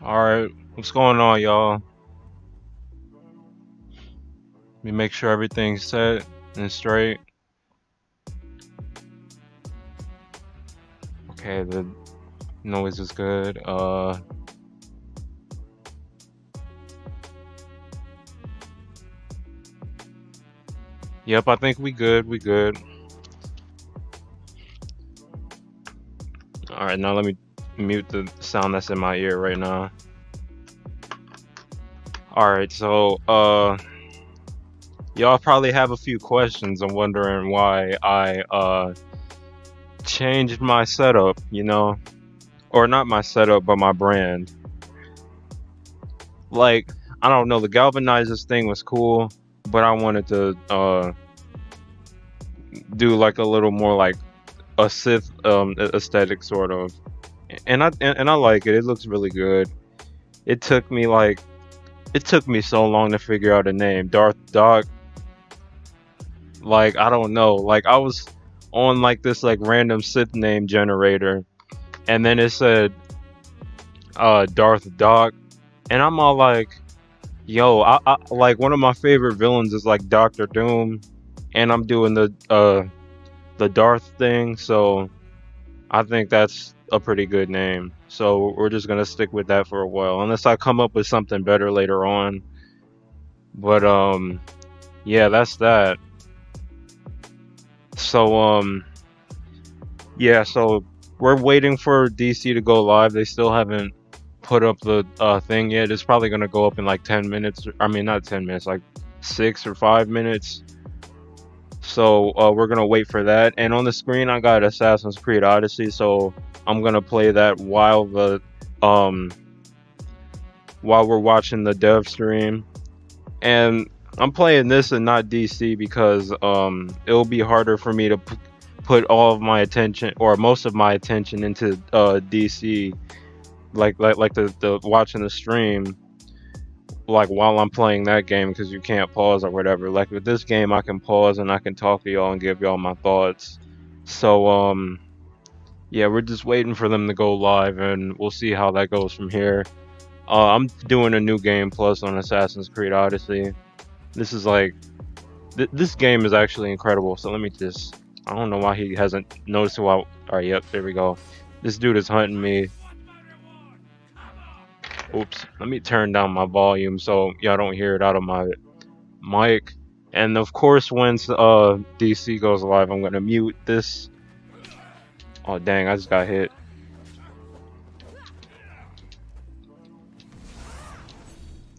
Alright, what's going on, y'all? Let me make sure everything's set and straight. Okay, the noise is good. Yep, I think we good, we good. Alright, now let me mute the sound that's in my ear right now. Alright, so, y'all probably have a few questions and wondering why I, changed my setup, you know? Or not my setup, but my brand. Like, I don't know, the galvanizers thing was cool, but I wanted to, do like a little more like a Sith aesthetic sort of, and I like it. It looks really good. It took me like it took me so long to figure out a name. Darth Doc. Like I don't know. Like I was on like this like random Sith name generator, and then it said Darth Doc, and I'm all like, yo, I like one of my favorite villains is like Doctor Doom, and I'm doing the Darth thing, so I think that's a pretty good name. So we're just gonna stick with that for a while, unless I come up with something better later on. But yeah, that's that. So yeah, so we're waiting for DC to go live. They still haven't put up the thing yet. It's probably gonna go up in like 10 minutes. I mean, not 10 minutes, like 6 or 5 minutes. So we're gonna wait for that. And on the screen, I got Assassin's Creed Odyssey. So I'm gonna play that um while we're watching the dev stream. And I'm playing this and not DC because it'll be harder for me to put all of my attention or most of my attention into DC, like the watching the stream like while I'm playing that game, because you can't pause or whatever. Like with this game, I can pause and I can talk to y'all and give y'all my thoughts. So yeah, we're just waiting for them to go live, and we'll see how that goes from here. I'm doing a new game plus on Assassin's Creed Odyssey. This is like this game is actually incredible. So let me just, I don't know why he hasn't noticed who I. Alright, yep, there we go. This dude is hunting me. Oops, let me turn down my volume so y'all don't hear it out of my mic. And of course, once DC goes live, I'm gonna mute this. Oh dang, I just got hit.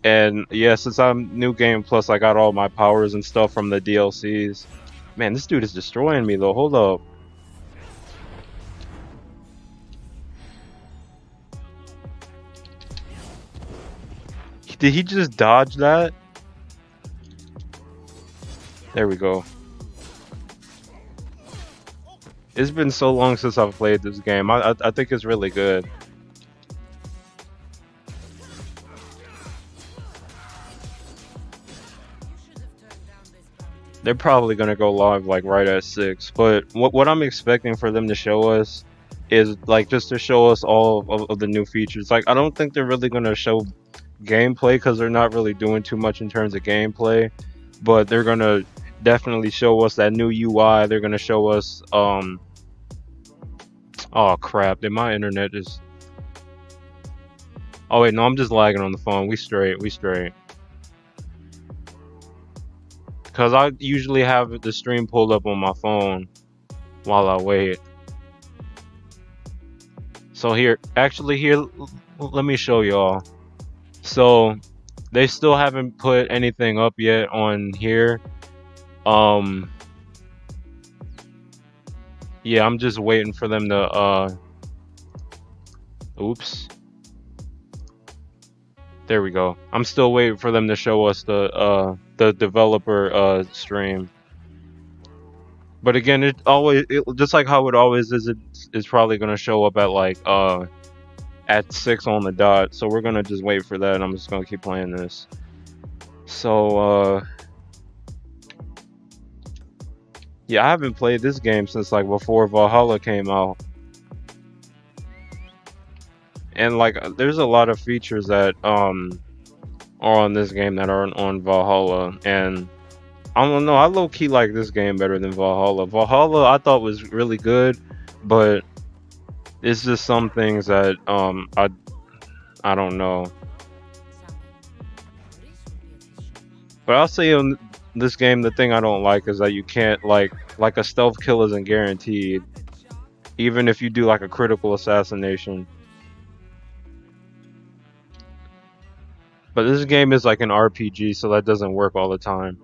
And yeah, since I'm new game plus, I got all my powers and stuff from the DLCs. Man, this dude is destroying me though. Hold up. Did he just dodge that? There we go. It's been so long since I've played this game. I think it's really good. They're probably gonna go live like right at 6. But what I'm expecting for them to show us is like just to show us all of the new features. Like I don't think they're really gonna show gameplay because they're not really doing too much in terms of gameplay. But they're gonna definitely show us that new UI. They're gonna show us oh crap! Did my internet just? Oh wait, no, I'm just lagging on the phone. We straight. We straight. Cause I usually have the stream pulled up on my phone while I wait. So here, actually here, let me show y'all. So they still haven't put anything up yet on here. Yeah, I'm just waiting for them to oops. There we go. I'm still waiting for them to show us the developer stream. But again, just like how it always is, it's probably gonna show up at like at 6 on the dot. So we're gonna just wait for that, and I'm just gonna keep playing this. So yeah, I haven't played this game since like before Valhalla came out. And like, there's a lot of features that are on this game that aren't on Valhalla, and I don't know. I low key like this game better than Valhalla. Valhalla I thought was really good, but it's just some things that I don't know. But I'll say in this game, the thing I don't like is that you can't like a stealth kill isn't guaranteed, even if you do like a critical assassination. But this game is like an RPG, so that doesn't work all the time.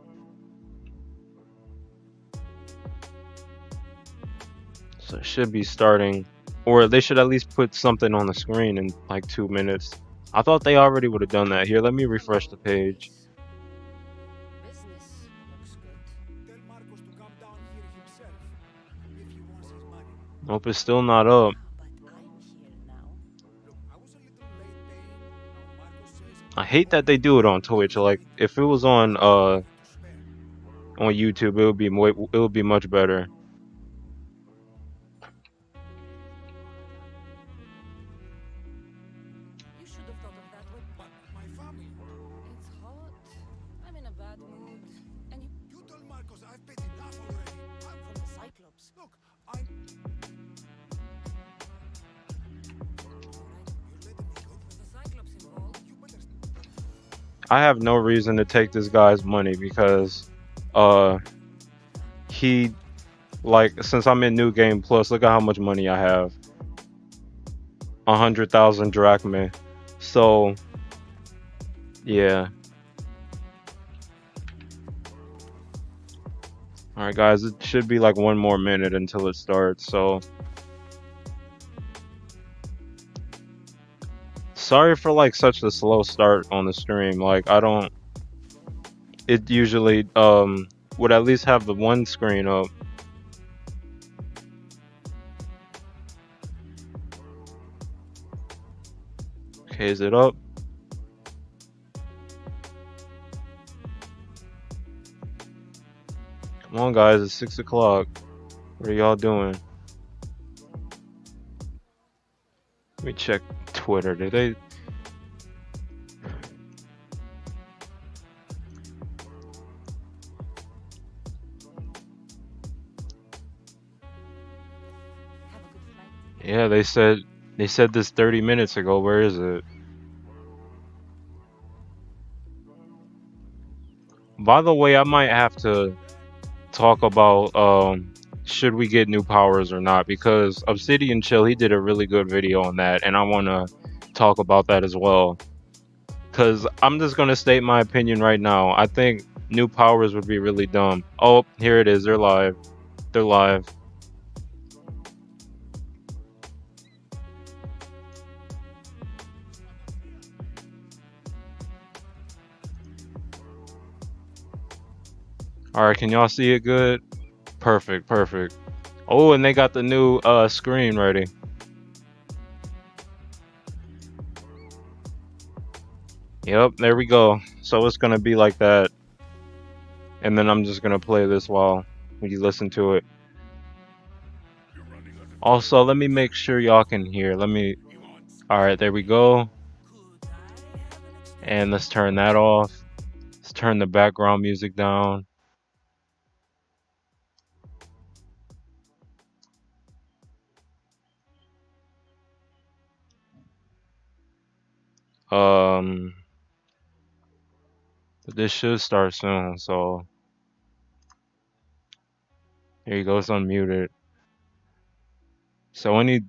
So it should be starting, or they should at least put something on the screen in like 2 minutes. I thought they already would have done that. Here, let me refresh the page. Nope, it's still not up. I hate that they do it on Twitch. Like, if it was on YouTube, it would be much better. I have no reason to take this guy's money because uh he like since I'm in New Game Plus, look at how much money I have. 100,000 drachma. So yeah. Alright guys, it should be like 1 more minute until it starts, so sorry for like such a slow start on the stream. Like I don't it usually would at least have the one screen up. Okay, is it up? Come on guys, it's 6 o'clock. What are y'all doing? Let me check Twitter. Did they? Yeah, they said this 30 minutes ago. Where is it? By the way, I might have to talk about should we get new powers or not, because Obsidian Chill, he did a really good video on that, and I want to talk about that as well. Cause I'm just gonna state my opinion right now. I think new powers would be really dumb. Oh, here it is. They're live. They're live. All right, can y'all see it good? Perfect, perfect. Oh, and they got the new screen ready. Yep, there we go. So it's gonna be like that. And then I'm just gonna play this while you listen to it. Also, let me make sure y'all can hear. Alright, there we go. And let's turn that off. Let's turn the background music down. Um, this should start soon, so here you go, it's unmuted. So any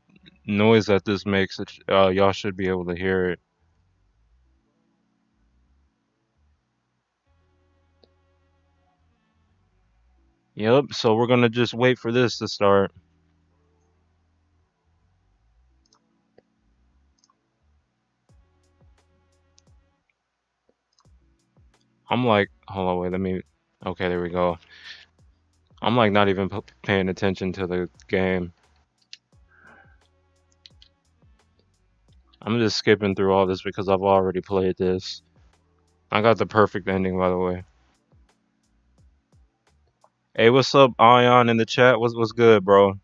noise that this makes, y'all should be able to hear it. Yep, so we're gonna just wait for this to start. I'm like, hold on, wait, okay, there we go. I'm like not even paying attention to the game. I'm just skipping through all this because I've already played this. I got the perfect ending, by the way. Hey, what's up, Ion in the chat? What's good, bro?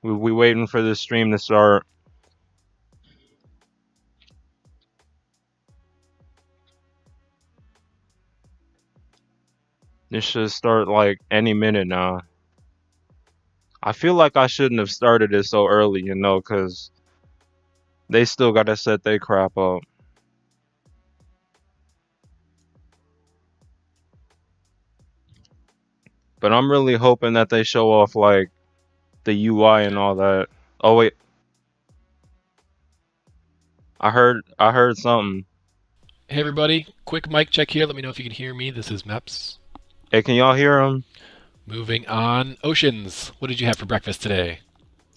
We waiting for this stream to start. This should start like any minute now. I feel like I shouldn't have started it so early, you know, because they still gotta set their crap up. But I'm really hoping that they show off like the UI and all that. Oh wait, I heard something. Hey everybody, quick mic check here. Let me know if you can hear me. This is Meps. Hey, can y'all hear him? Moving on. Oceans, what did you have for breakfast today?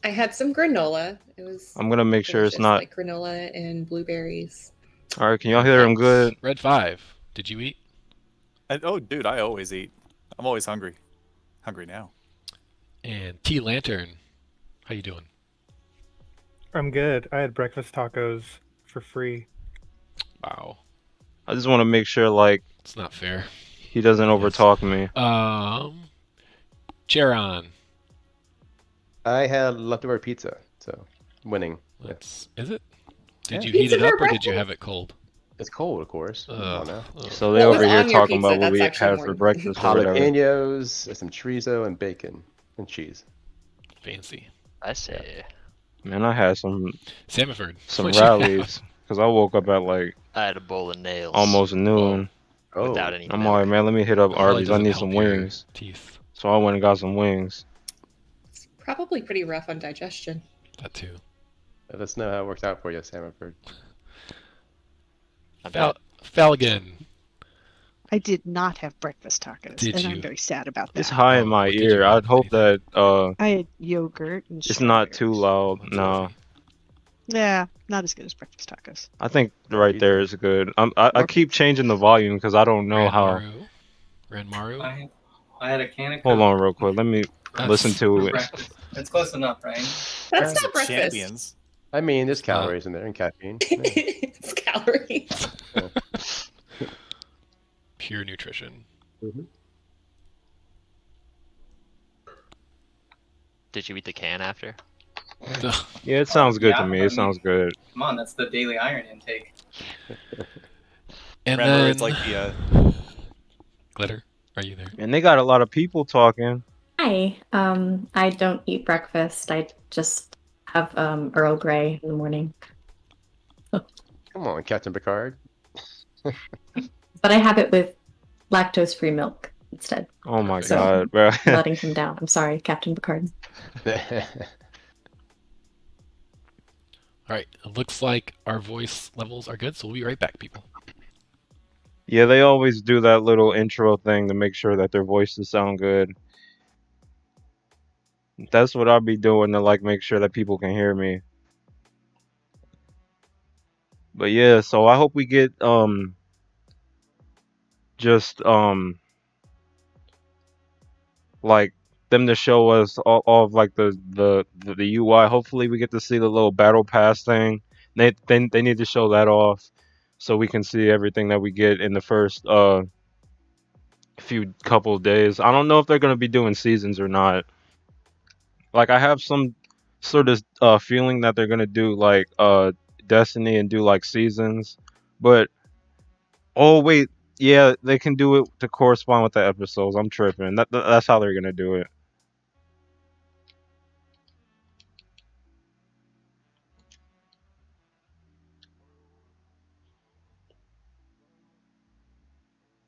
I had some granola. It was I'm gonna make sure it's delicious, not. like granola and blueberries. All right, can y'all hear him good? Red 5, did you eat? Oh, dude, I always eat. I'm always hungry. Hungry now. And T Lantern, how you doing? I'm good. I had breakfast tacos for free. Wow, I just want to make sure like it's not fair. he doesn't overtalk me. Charon. I had leftover pizza, so winning. Is it? Did Yeah. you heat Pizza it for up or did you breakfast? have it cold? It's cold, of course. Come on now. So they What was over here on your talking pizza? about what we That's actually had more for important. breakfast or whatever. Jalapenos, some chorizo, and bacon and cheese. Fancy. I say. Man, I had some Samiford. some what'd you have? rallies because I woke up at like I had a bowl of nails. almost noon. Oh, Without any I'm milk. like, man, let me hit up Raleigh Arby's. I doesn't need help some your wings. Teeth. So I went and got some wings. It's probably pretty rough on digestion. That too. let us know how it worked out for you, Samiford. I bet. Falligan. I did not have breakfast tacos, Did and you? I'm very sad about that. It's high in Oh, my what did you ear. have? I'd hope that I had yogurt and it's not too strawberries. loud. What's No, lovely? Yeah, not as good as breakfast tacos. I think right there is good. I keep changing the volume because I don't know how. Ranmaru. I had a can of Hold Coke on real quick. Let me listen for to it. breakfast. It's close enough, right? That's Parents not of breakfast. champions. I mean, there's calories in there and caffeine. Yeah. It's calories. Pure nutrition. Did you eat the can after? Yeah, it sounds good Yeah, to me. I It sounds good. Come on, that's the daily iron intake. And Remember, then it's like the Glitter, are you there? And they got a lot of people talking. Hi. I don't eat breakfast. I just have Earl Grey in the morning. Come on, Captain Picard. But I have it with lactose-free milk instead. Oh my So- god, bro. Letting him down. I'm sorry, Captain Picard. All right. It looks like our voice levels are good, so we'll be right back, people. Yeah, they always do that little intro thing to make sure that their voices sound good. That's what I'll be doing to like make sure that people can hear me. But yeah, so I hope we get just like them to show us all of like the UI. Hopefully we get to see the little battle pass thing. They need to show that off so we can see everything that we get in the first few couple of days. I don't know if they're gonna be doing seasons or not. Like I have some sort of feeling that they're gonna do like Destiny and do like seasons, but oh wait, yeah, they can do it to correspond with the episodes. I'm tripping. That's how they're gonna do it.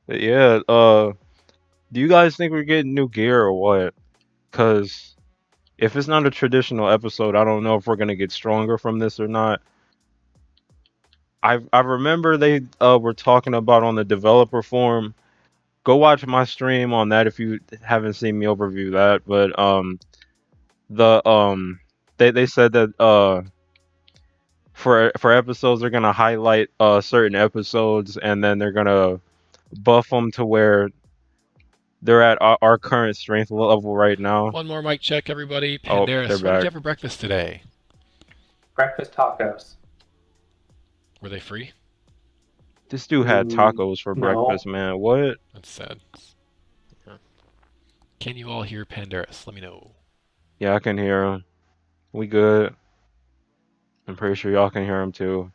But yeah, do you guys think we're getting new gear or what? Cause if it's not a traditional episode, I don't know if we're gonna get stronger from this or not. I remember they were talking about on the developer forum. Go watch my stream on that if you haven't seen me overview that. But they said that for episodes they're gonna highlight certain episodes and then they're gonna buff them to where they're at our current strength level right now. One more mic check, everybody. Oh, Pandaris, they're what did back. you have for breakfast today? Breakfast tacos. Were they free? This dude had tacos for No. breakfast, man. What? That's sad. Can you all hear Pandaris? Let me know. Yeah, I can hear him. We good. I'm pretty sure y'all can hear him too.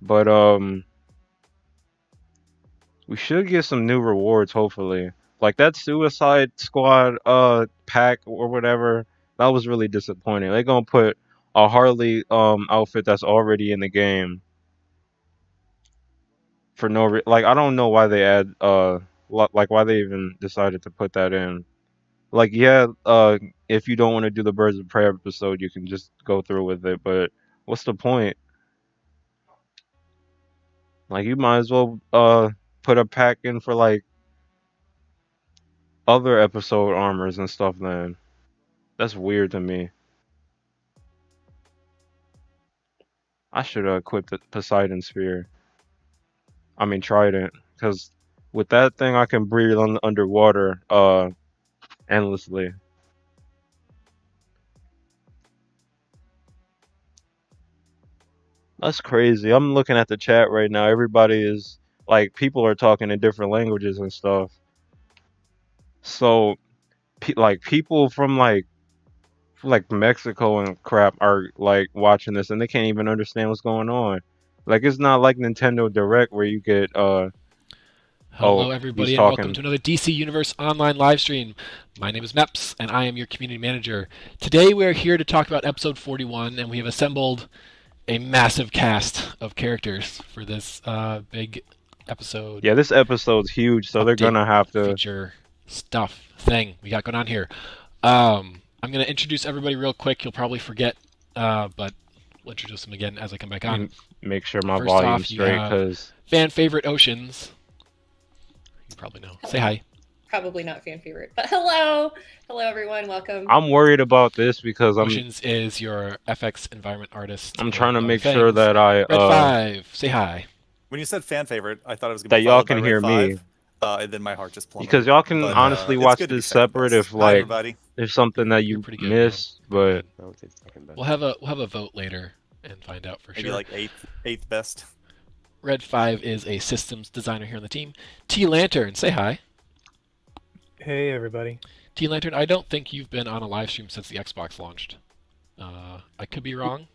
But we should get some new rewards hopefully. Like that Suicide Squad pack or whatever. That was really disappointing. They're gonna put a Harley outfit that's already in the game for like I don't know why they add like why they even decided to put that in. Like yeah, if you don't want to do the Birds of Prey episode, you can just go through with it, but what's the point? Like you might as well put a pack in for like other episode armors and stuff then. That's weird to me. I should have equipped the Poseidon Sphere. I mean Trident, because with that thing I can breathe underwater endlessly. That's crazy. I'm looking at the chat right now. Everybody is like people are talking in different languages and stuff. So like people from like Mexico and crap are like watching this and they can't even understand what's going on. Like it's not like Nintendo Direct where you get Hello, he's everybody, and talking. welcome to another DC Universe online live stream. My name is Meps, and I am your community manager. Today, we are here to talk about episode 41, and we have assembled a massive cast of characters for this big episode. Yeah, this episode's huge, so they're gonna have to feature stuff thing we got going on here. I'm gonna introduce everybody real quick. You'll probably forget, but we'll introduce them again as I come back on. Make sure my First volume's off, you straight, have because fan favorite Oceans. You probably know. Say hi. Probably not fan favorite, but hello everyone, welcome. I'm worried about this because Oceans is your FX environment artist. I'm trying to and make other sure things. that I Red 5, say hi. When you said fan favorite, I thought it was gonna that be y'all followed by can Red hear 5, me. and then my heart just plummeted. Because y'all can But, honestly it's watch good to be this second separate best. if Hi, like everybody. there's something that You're you pretty good, miss, man. Pretty but good. I would say second best. We'll have a vote later and find out for Maybe sure. like eighth best. Red 5 is a systems designer here on the team. T Lantern, say hi. Hey, everybody. T Lantern, I don't think you've been on a live stream since the Xbox launched. I could be wrong.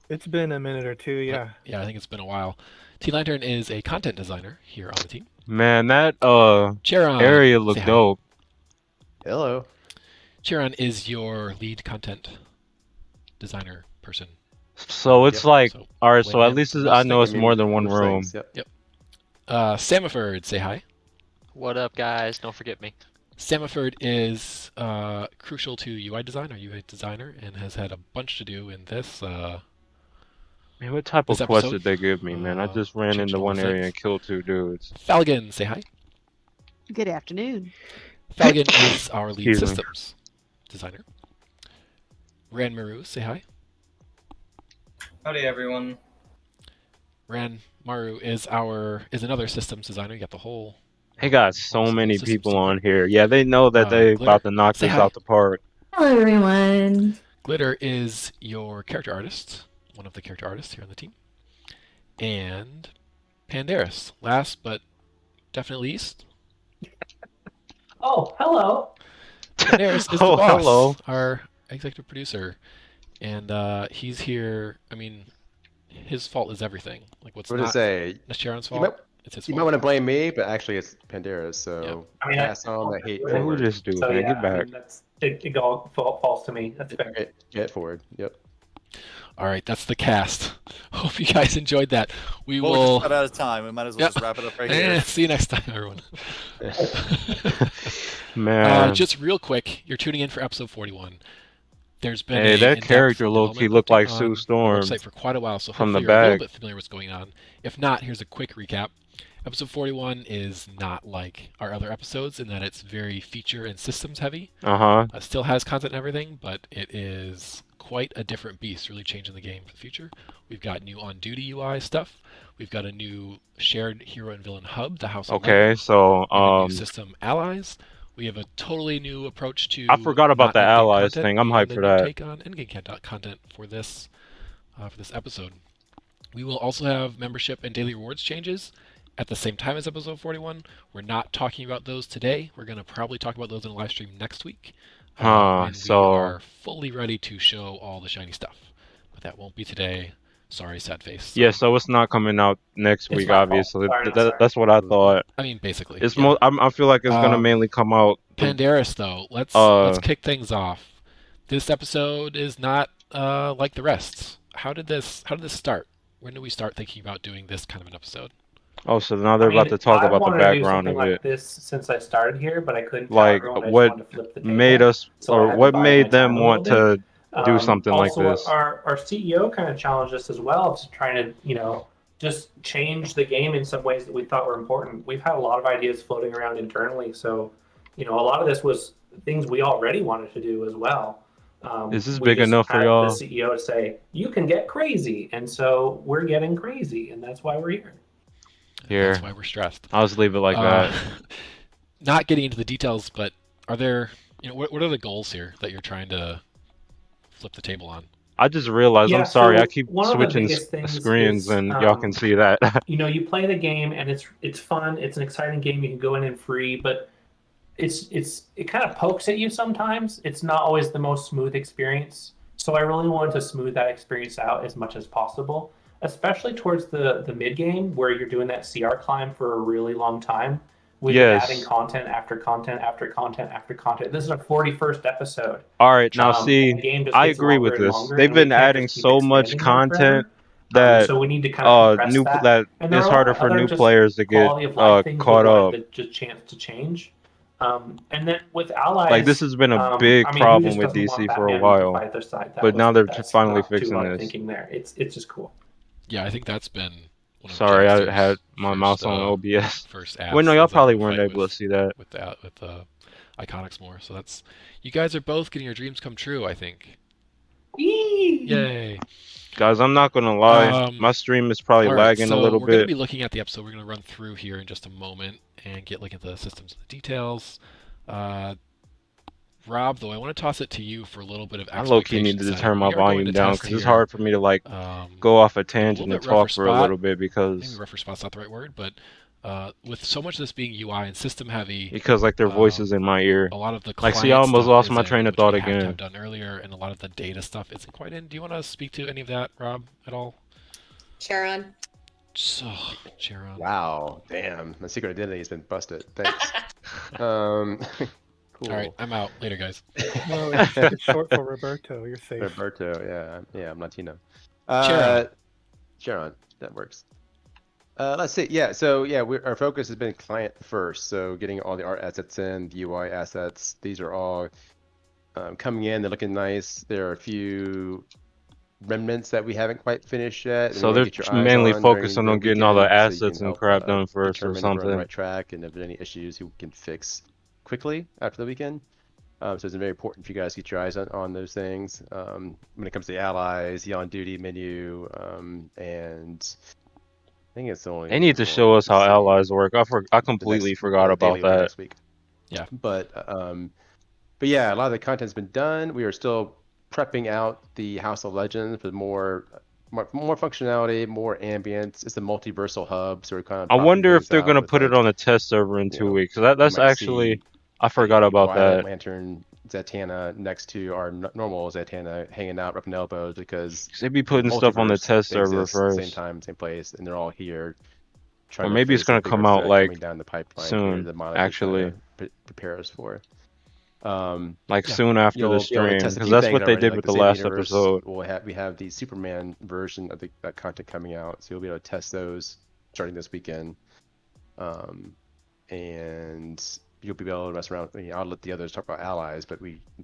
It's been a minute or two, yeah. Yeah, I think it's been a while. T Lantern is a content designer here on the team. man, that Charon, area say looked hi. dope. Hello. Charon is your lead content designer person. So it's Yep. like, So, all right. So wait, at least man. I know it's I mean, more than one most room. things, Yep. Samiford, say hi. What up, guys? Don't forget me. Samiford is crucial to UI design, or UI designer, and has had a bunch to do in this. Man, what type of This quest episode, did they give me, man? I just ran changed into all one the area things. and killed 2 dudes. Falcon, say hi. Good afternoon. Falcon is our lead Excuse me. systems designer. Ran Maru, say hi. Howdy, everyone. Ran Maru is another systems designer. You got the whole. They got so Awesome. many Systems people support. on here. Yeah, they know that they Glitter, about to knock say this hi. out the park. Hello, everyone. Glitter is your character artist, one of the character artists here on the team. And Pandaris, last but definitely least. Oh, hello. Pandaris is Oh, the boss, hello. our executive producer. And he's here. I mean, his fault is everything. Like, what's What to not say? Sharon's You fault? might, It's his you might fault. want to blame me, but actually it's Pandaris. So I mean, pass on the hate Man, who forward. this dude, So man? yeah, Get I back. mean, it all falls to me. That's fair. Get forward. Yep. All right, that's the cast. Hope you guys enjoyed that. We Well, we're will. just about out of time. We might as well Yep. just wrap it up right here. See you next time, everyone. Man, Just real quick, you're tuning in for episode 41. There's been hey, a that in-depth character low-key development looked like update Sue on Storm the website for quite a while, so from the hopefully you're a little back. bit familiar with what's going on. If not, here's a quick recap. Episode 41 is not like our other episodes in that it's very feature and systems heavy. Uh-huh. Still has content and everything, but it is quite a different beast, really changing the game for the future. We've got new on-duty UI stuff. We've got a new shared hero and villain hub, the House of Okay, Lightning. so We have a new system allies. We have a totally new approach to. I forgot about not the endgame allies content. thing. I'm We have hyped a for new that. Take on endgame content for this episode. We will also have membership and daily rewards changes, at the same time as episode 41. We're not talking about those today. We're going to probably talk about those in a live stream next week. When we are fully ready to show all the shiny stuff. But that won't be today. Sorry, sad face. So. Yeah, so it's not coming out next week, obviously. Sorry. That's what I thought. I mean, basically. It's I feel like it's gonna mainly come out. Pandaris, though, let's kick things off. This episode is not like the rest. How did this start? When did we start thinking about doing this kind of an episode? Oh, so now they're about to talk about the background of it. Like this since I started here, but I couldn't. Like what made us, or what made them want to do something like this? Our CEO kind of challenged us as well to trying to just change the game in some ways that we thought were important. We've had a lot of ideas floating around internally, so a lot of this was things we already wanted to do as well. Is this big enough for y'all? The CEO to say you can get crazy, and so we're getting crazy, and that's why we're here. That's why we're stressed. I'll just leave it like that. Not getting into the details, but are there, what are the goals here that you're trying to flip the table on? I just realized, I'm sorry, I keep switching screens and y'all can see that. You play the game and it's fun, it's an exciting game, you can go in and free, but it kind of pokes at you sometimes. It's not always the most smooth experience. So I really wanted to smooth that experience out as much as possible, especially towards the mid game where you're doing that CR climb for a really long time. We've been adding content after content after content after content. This is our 41st episode. All right, now see, I agree with this. They've been adding so much content that so we need to kind of that it's harder for new players to get caught up. Just chance to change. And then with allies, like this has been a big problem with DC for a while, but now they're finally fixing this. Thinking there, it's just cool. Yeah, I think that's been. Sorry, I had my mouse on OBS. Well, no, y'all probably weren't able to see that with the Iconics more. So that's, you guys are both getting your dreams come true, I think. Yay! Guys, I'm not gonna lie, my stream is probably lagging a little bit. We're gonna be looking at the episode. We're gonna run through here in just a moment and get looking at the systems and the details. Rob, though, I want to toss it to you for a little bit of explanation. I low-key need to turn my volume down because it's hard for me to go off a tangent and talk for a little bit because maybe rougher spot's not the right word, but with so much of this being UI and system heavy, because their voices in my ear. A lot of the see, I almost lost my train of thought again. I've done earlier, and a lot of the data stuff isn't quite in. Do you want to speak to any of that, Rob, at all? Sharon. Sharon. Wow, damn, my secret identity has been busted. Thanks. Cool. All right, I'm out. Later, guys. No, it's short for Roberto. You're safe. Roberto, yeah, I'm Latino. Sharon, that works. Let's see. Yeah, so our focus has been client first. So getting all the art assets in, the UI assets. These are all coming in. They're looking nice. There are a few remnants that we haven't quite finished yet. So they're mainly focusing on getting all the assets and crap done first or something. On the right track, and if there's any issues, we can fix quickly after the weekend. So it's very important for you guys to get your eyes on those things. When it comes to the allies, the on-duty menu, and I think it's the only. They need to show us how allies work. I completely forgot about that. Next week. Yeah, but yeah, a lot of the content's been done. We are still prepping out the House of Legends with more functionality, more ambience. It's a multiversal hub, so we're kind of. I wonder if they're gonna put it on a test server in 2 weeks. That's actually. I forgot about that. Lantern Zatanna next to our normal Zatanna hanging out, rubbing elbows because they'd be putting stuff on the test server first. Same time, same place, and they're all here. Or maybe it's gonna come out like down the pipeline soon. Actually, prepare us for. Soon after the stream, because that's what they did with the last episode. We have the Superman version of that content coming out, so you'll be able to test those starting this weekend. And you'll be able to mess around. I'll let the others talk about allies, but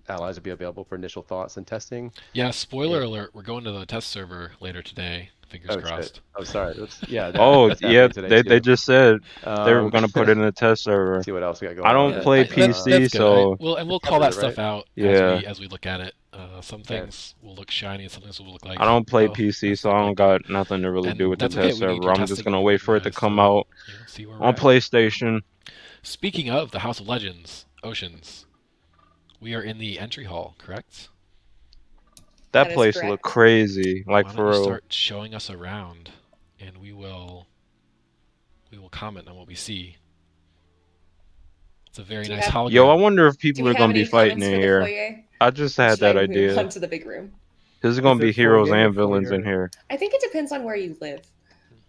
allies will be available for initial thoughts and testing. Yeah, spoiler alert, we're going to the test server later today. Fingers crossed. Oh, sorry. They just said they were going to put it in the test server. See what else we got going on. I don't play PC, so... We'll call that stuff out as we look at it. Some things will look shiny and some things will look like... I don't play PC, so I don't got nothing to really do with the test server. I'm just going to wait for it to come out on PlayStation. Speaking of the House of Legends, Oceans, we are in the entry hall, correct? That place looked crazy, Why for don't real. Start showing us around, and we will we will comment on what we see. It's a very Do you nice have- hologram. Yo, I wonder if Do people we are have gonna any be fighting comments in for the here. foyer? I just Or had should I that move idea. on to the big room? There's gonna Is be it heroes foyer or and villains in foyer? here. I think it depends on where you live.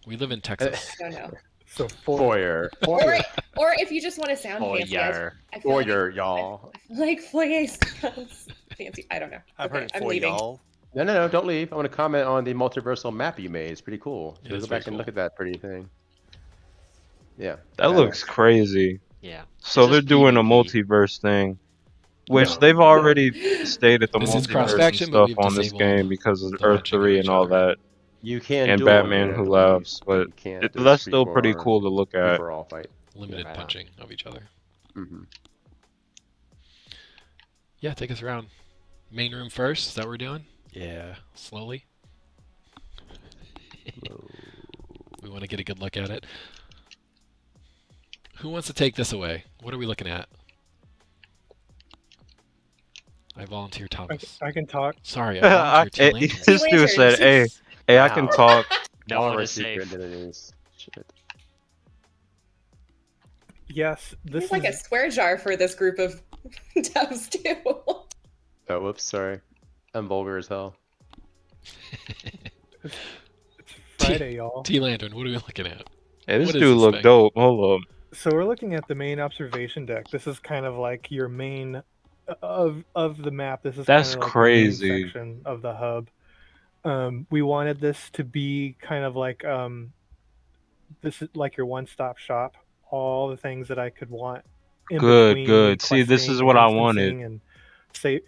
We live in Texas. I don't know. So Foyer. Or if you just want to sound fancy. Foyer. I feel Foyer, y'all. I feel like foyer sounds fancy. I don't know. I've Okay, heard it I'm for leaving. y'all. No, don't leave. I want to comment on the multiversal map you made. It's pretty cool. It Go is back very and look cool. at that pretty thing. Yeah. That looks crazy. Yeah. So Is this they're doing a PvP? multiverse thing, which No. they've already stated the This is multiverse and cross-faction, but stuff we've on this disabled game because of the Earth matching of 3 each and all other. that, You can and duel on Batman here, I Who believe, Laughs, but but you can't. that's still pretty cool to look at. For all fight. Limited Right on. punching of each other. Mm-hmm. Yeah, take us around. Main room first. Is that what we're doing? Yeah, slowly. We want to get a good look at it. Who wants to take this away? What are we looking at? I volunteer Thomas. I can talk. Sorry, I volunteer T. Lantern. This dude said, "Hey, I can Wow. talk." No All of one our is secret safe. identities. Shit. Yes, this It's like a is swear jar for this group of devs too. Oh, whoops, sorry. I'm vulgar as hell. it's Friday, y'all. T Lantern. What are we looking at? Hey, this What is dude this look thing? dope. Hold up. So we're looking at the main observation deck. This is kind of like your main of the map. This is That's kind of like crazy. the main section of the hub. We wanted this to be kind of like this is like your one-stop shop. All the things that I could want in Good, between good. the See, this questing is and what I instancing wanted. and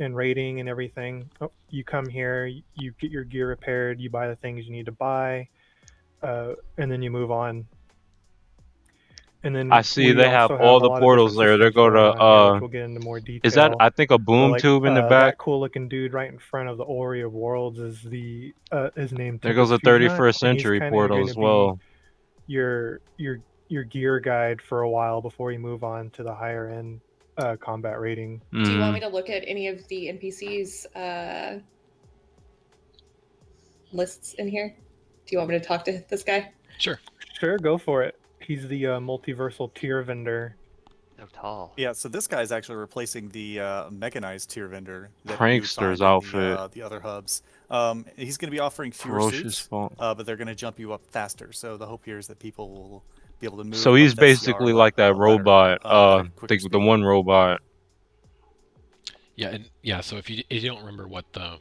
and rating and everything. Oh, you come here, you get your gear repaired, you buy the things you need to buy, and then you move on. And then I see we they have also all a the lot of portals different there. They systems go going to on here, which we'll get into more detail. is that I think a But, boom like, tube in the that back? cool looking dude right in front of the Orrery of Worlds is the is named. There goes a Tempest Fusionut, 31st and he's century kinda portal gonna as be well. your gear guide for a while before you move on to the higher end combat rating. Do you want me Mhm. to look at any of the NPCs lists in here? Do you want me to talk to this guy? Sure. Sure, go for it. He's the multiversal tier vendor. So tall. Yeah, so this guy's actually replacing the mechanized tier vendor that you Prankster's find in outfit. the other hubs. He's going to be offering fewer Ferocious suits, font. but they're going to jump you up faster. So the hope here is that people will be able to move. So up he's that basically CR like that ladder, robot, at a quicker the speed. one robot. Yeah, and yeah. So if you don't remember what the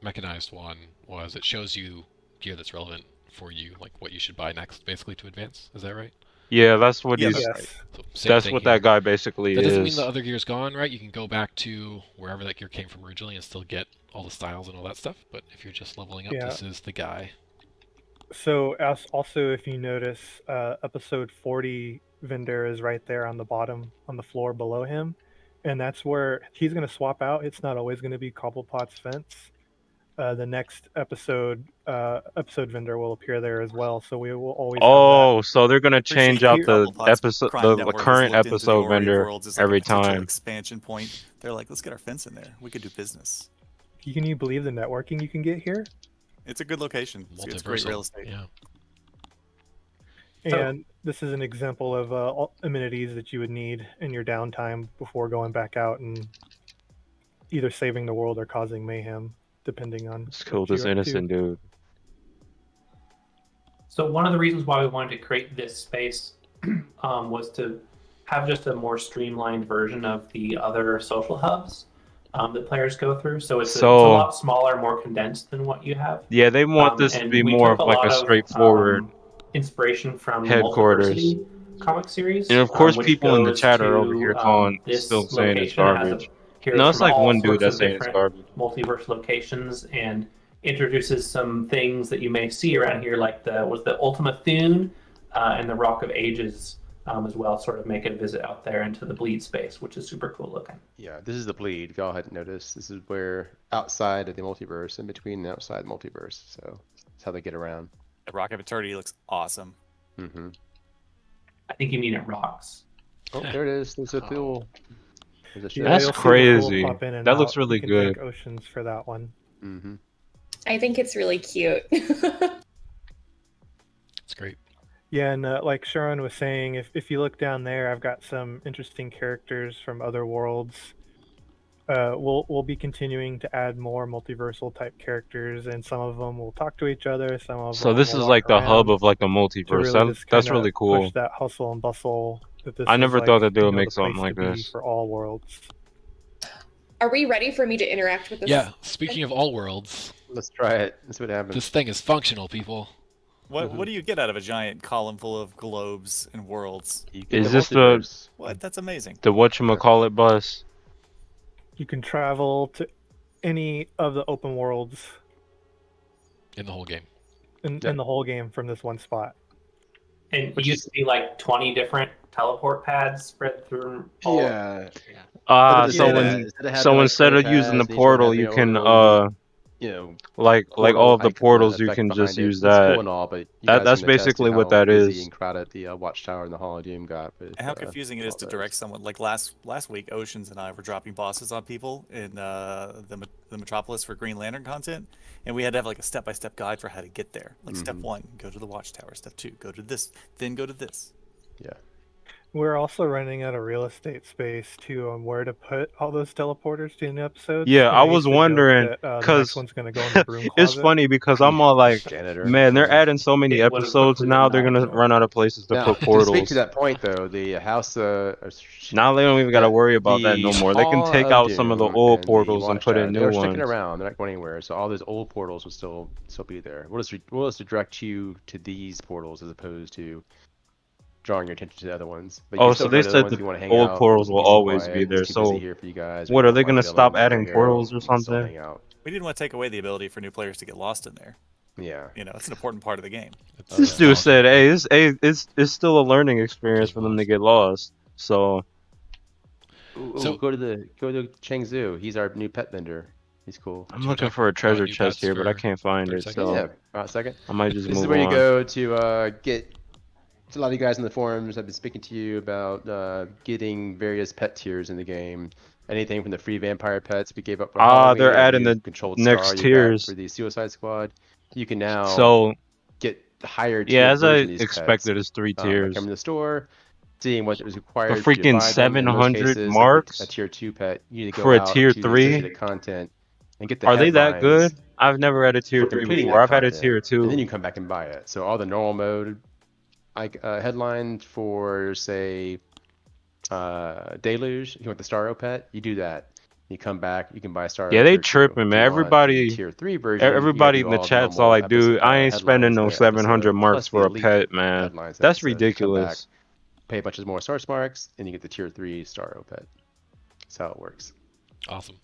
mechanized one was, it shows you gear that's relevant for you, like what you should buy next, basically to advance. Is that right? Yeah, that's what Yeah, he's. that's Yes. right. So same That's thing what here. that guy basically That doesn't mean is. the other gear's gone, right? You can go back to wherever that gear came from originally and still get all the styles and all that stuff. But if you're just leveling up, Yeah. this is the guy. So as also, if you notice, episode 40 vendor is right there on the bottom on the floor below him, and that's where he's going to swap out. It's not always going to be Cobblepot's fence. The next episode vendor will appear there as well. So we will always. Oh, so they're gonna Appreciate change that out the Cobblepot's episode, Prime the Network has current looked into the episode Orrery of vendor Worlds as, like, a every potential time. expansion point. They're like, let's get our fence in there. We could do business. Can you believe the networking you can get here? It's a good location. It's great Multiversal. real estate. Yeah. So- And this is an example of all amenities that you would need in your downtime before going back out and either saving the world or causing mayhem, depending on. Let's kill what you're this up to. innocent dude. So one of the reasons why we wanted to create this space was to have just a more streamlined version of the other social hubs that players go through. So it's a So- lot smaller, more condensed than what you have. Yeah, they want this to and be we more took of like lot a straightforward. Inspiration from the headquarters. Multiversity comic series, And of course, which people in the goes chat are over to, here calling, this still saying it's location. It has garbage. heroes No, it's from like all one dude sorts that's of saying it's different garbage. multiverse locations and introduces some things that you may see around here, like the Ultima Thune and the Rock of Ages as well. Sort of make a visit out there into the Bleed space, which is super cool looking. Yeah, this is the bleed. If y'all hadn't noticed, this is where outside of the multiverse, in between and outside the multiverse. So that's how they get around. The Rock of Eternity looks awesome. Mm-hmm. I think you mean it rocks. Oh, there it is. There's a pool. There's a ship. That's you'll see the pool crazy. pop in and That looks out. really You can good. thank Oceans for that one. Mm-hmm. I think it's really cute. It's great. Yeah, and like Sharon was saying, if you look down there, I've got some interesting characters from other worlds. We'll be continuing to add more multiversal type characters, and some of them will talk to each other. Some of So them this will is walk like the hub around of like a to multiverse. really just That's kind of really push cool. that hustle and bustle. That this I is never thought that like, they would the make something place like to be this. for all worlds. Are we ready for me to interact with this? Yeah, speaking of all worlds, Let's try it. Let's see what happens. this thing is functional, people. What do you get out of a giant column full of globes and worlds? You get Is the this multiverse. What? That's amazing. the whatchamacallit bus? You can travel to any of the open worlds In the whole game. in the whole game from this one spot. And it used to be like 20 different teleport pads spread through all Yeah. So instead of using the portal, you can you know, like all of the portals, you can just use that. Cool and all, but you guys That's can attest to basically what how that busy is. and crowded the Watchtower and the Hall of Doom got. With, And how confusing it is to direct someone. Like last week, Oceans and I were dropping bosses on people in the Metropolis for Green Lantern content, and we had to have like a step-by-step guide for how to get there. Like step 1, go to the Watchtower. Step 2, go to this. Then go to this. Yeah. We're also running out of real estate space too on where to put all those teleporters to the episodes. Yeah, And I used was to joke wondering that, the because next one's gonna go in the broom it's closet. funny because I'm all like, Janitor. man, they're adding so many It would've episodes quickly now. been They're gonna back. run out of places to Now, put to portals. speak to that point, though, the house. Now they don't even got to worry about that no more. They can Hall take of out some of the Doom old and the portals and put in Watchtower, new they're sticking ones. around. They're not going anywhere. So all those old portals will still be there. We'll just direct you to these portals as opposed to drawing your attention to the other ones. But you Oh, can so still they go to the said ones if you want to the hang old out, portals will peace and always be quiet, there. it's too busy So here for you guys. what, We are they want gonna to stop villains, adding superhero, portals or you can still something? hang out. We didn't want to take away the ability for new players to get lost in there. Yeah. You know, it's an important part of the game. This dude said, "Hey, it's still a learning experience for them to get lost." So Ooh, go to Chengzu. He's our new pet vendor. He's cool. I'm looking for a treasure chest here, but I can't find it. So Yeah, about a second. I might just This move is where you on. go to get. A lot of you guys in the forums have been speaking to you about getting various pet tiers in the game. Anything from the free vampire pets we gave up for Halloween, they're or adding new the controlled next star you got tiers. for the Suicide Squad. You can now So get the higher yeah, tier as I version of these expected, pets. it's 3 By tiers. coming to the store, seeing what was required For for you to freaking buy them. In most 700 cases, marks like a tier 2 pet, you need to go for a out tier to the 3. associated content and get the Are they that headlines good? I've never had a tier for 3 completing before. that I've had a content, tier 2. and then you come back and buy it. So all the normal mode, like headline for say Deluge, if you want the Starro pet, you do that. You come back, you can buy Starro. Yeah, they tier 2. tripping, If man. you want the Everybody, tier 3 version, you gotta everybody do in the all the chat's normal all like, dude, I ain't spending no headlines for that 700 episode, marks plus for the a elite pet, man. headlines That's episode. You come back, ridiculous. pay a bunch of more source marks, and you get the tier 3 Starro pet. That's how it works. Awesome.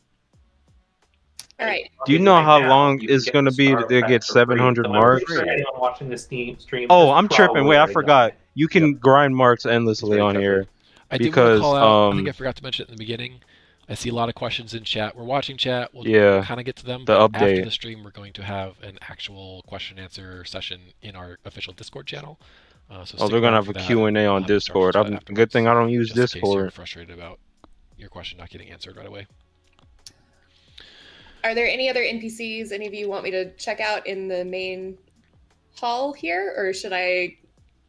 All right. Do you know how long it's gonna be that they get 700 marks? For anyone watching this stream, Oh, it's I'm tripping. probably Wait, I already done. forgot. You can grind marks endlessly on here. I did want Because to call out, I think I forgot to mention it in the beginning. I see a lot of questions in chat. We're watching chat. We'll Yeah, kind of get to them. the But after update. the stream, we're going to have an actual question answer session in our official Discord channel. So Oh, stick they're gonna around have for a that. Q&A We'll on have a Star Discord. Chat Good afterwards, thing I don't use just in case you're Discord. frustrated about your question not getting answered right away. Are there any other NPCs any of you want me to check out in the main hall here, or should I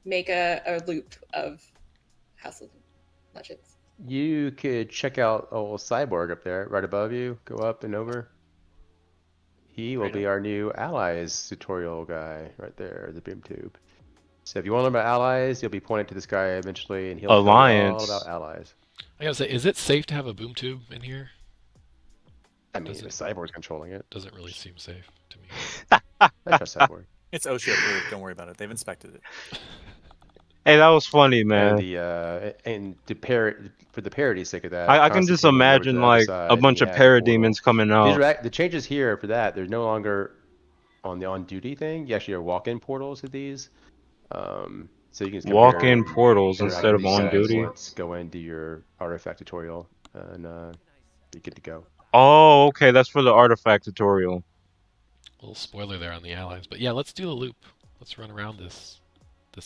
make a loop of House of Legends? You could check out old Cyborg up there, right above you. Go up and over. He will be our new allies tutorial guy right there, the beam tube. So if you want to learn about allies, you'll be pointed to this guy eventually, and he'll tell you all Alliance. about allies. I gotta say, is it safe to have a boom tube in here? I mean, the Cyborg's controlling it. Doesn't really seem safe to me. I trust Cyborg. It's OSHA approved. Don't worry about it. They've inspected it. Hey, that was funny, man. And for the parody's sake of that, I can just Constantine went over to imagine the other like side a and bunch he of had a portal. parademons coming These out. are the changes here for that. They're no longer on the on-duty thing. You actually are walk-in portals with these. So you can just Walk-in portals interact instead with of these on guys duty. once, go in, do your artifact tutorial, and you're good to go. Oh, okay, that's for the artifact tutorial. A little spoiler there on the allies, but yeah, let's do the loop. Let's run around this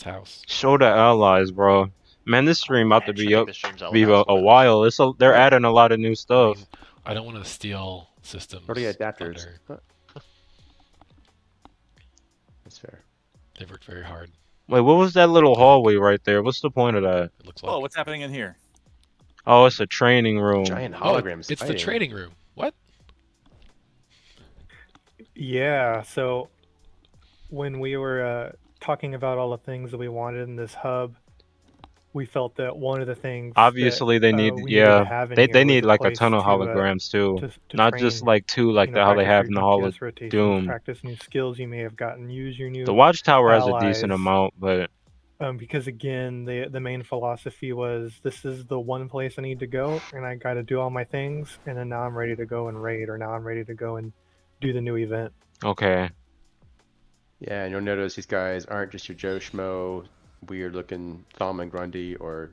house. Show the allies, bro. Man, this stream about to be up, stream's be a while. They're adding a lot of new stuff. I don't want to steal systems. What are the adapters? thunder. Huh. That's fair. They've worked very hard. Wait, what was that little hallway right there? What's the point of that? It looks like. Oh, what's happening in here? Oh, it's a training room. Giant Oh, holograms. it's the fighting. training room. What? Yeah, so when we were talking about all the things that we wanted in this hub, we felt that one of the things Obviously, they that, need, we needed to yeah, have in they here need was like a place ton of to, holograms too, to not just train, like two like how they practice have your in the Hall of DPS rotations, Doom. practice new skills you may have gotten, use your new The Watchtower has a decent allies. amount, but Because again, the main philosophy was this is the one place I need to go, and I got to do all my things, and then now I'm ready to go and raid, or now I'm ready to go and do the new event. okay. Yeah, and you'll notice these guys aren't just your Joe Schmo, weird-looking Thalman Grundy or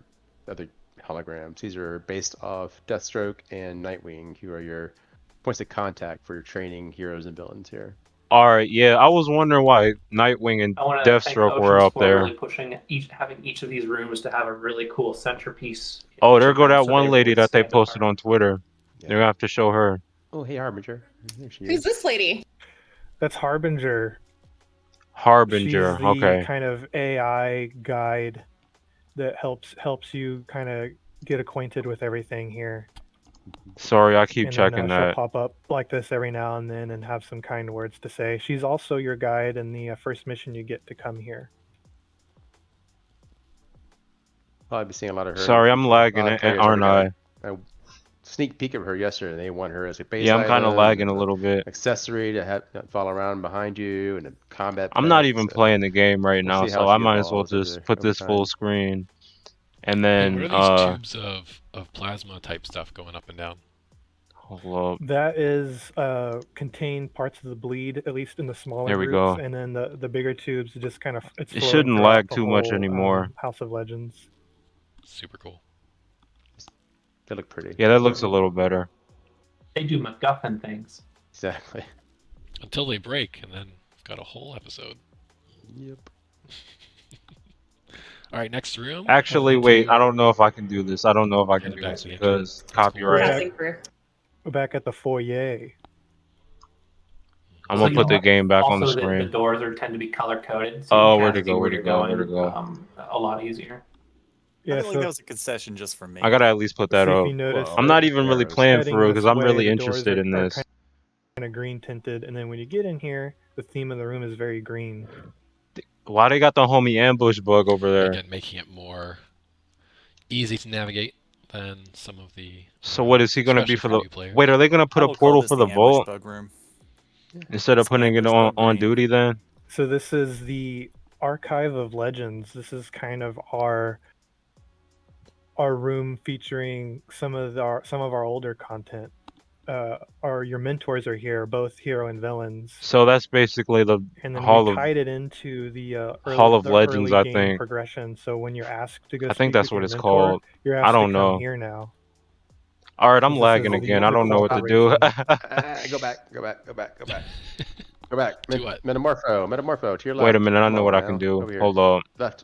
other holograms. These are based off Deathstroke and Nightwing, who are your points of contact for your training heroes and villains here. All right, yeah, I was wondering why Nightwing and I want to thank Deathstroke were Oceans up for there. really pushing having each of these rooms to have a really cool centerpiece. in Oh, each there of go them that so one they lady really that they stand posted apart. on Twitter. They're gonna have to show her. Oh, hey, Harbinger. There she Who's is. this lady? That's Harbinger. Harbinger, She's the okay. kind of AI guide that helps you kind of get acquainted with everything here. Sorry, I keep And then checking she'll that. pop up like this every now and then and have some kind words to say. She's also your guide in the first mission you get to come here. Probably be seeing a lot of her. Sorry, I'm lagging, players aren't already I? got a sneak peek of her yesterday, and they want her as a base Yeah, I'm kind of item lagging and a little bit. accessory to have follow around behind you and a combat I'm not pet, even so playing the game right we'll now, see how so I she might as well evolves just put over this full time. screen. And Hey, what then, are these tubes of plasma type stuff going up and down? hold up. That is contain parts of the bleed, at least in the smaller There we groups, go. and then the bigger tubes just kind of it's It flowing shouldn't throughout lag the too much whole, anymore. House of Legends. Super cool. They look pretty. Yeah, that looks a little better. They do MacGuffin things. Exactly. Until they break, and then we've got a whole episode. Yep. All right, next room. Actually, Heading wait, to- I don't know if I can do this. I don't know if I can Headed do back this to the engine. because That's cool. copyright. Passing through. We're back at the foyer. I'm So gonna put the game back on the Also, the screen. doors tend to be color coded, so Oh, you where'd can it see go? where Where'd you're it go? going Where'd it go? a lot easier. Yeah, I feel like so that was a concession just for me. I gotta at least put that so if up. you notice, Whoa. I'm not even really Arrows. playing heading through this because I'm way, really the doors interested in are this. kind of green tinted, and then when you get in here, the theme of the room is very green. Why they got the homie ambush bug over there? Again, making it more easy to navigate than some of the. So what is he gonna be especially for for the? new players. Wait, are they gonna put I a will call portal this for the ambush vault bug room. instead of It's putting it ambush on bug green. duty then? So this is the Archive of Legends. This is kind of our room featuring some of our older content. Your mentors are here, both hero and villains, So that's basically the and then Hall we of tied it into the Hall of Legends, early I game think. progression. So when you're asked to go I think speak that's with what your it's mentor, called. you're I asked don't to come know. here now. All right, I'm This is lagging the- again. I the don't know what to do. cooperation. Go back. Go back. Do what? Metamorpho to your left. Wait a minute, I Come know what on I can now. do. Over here. Hold up. Left.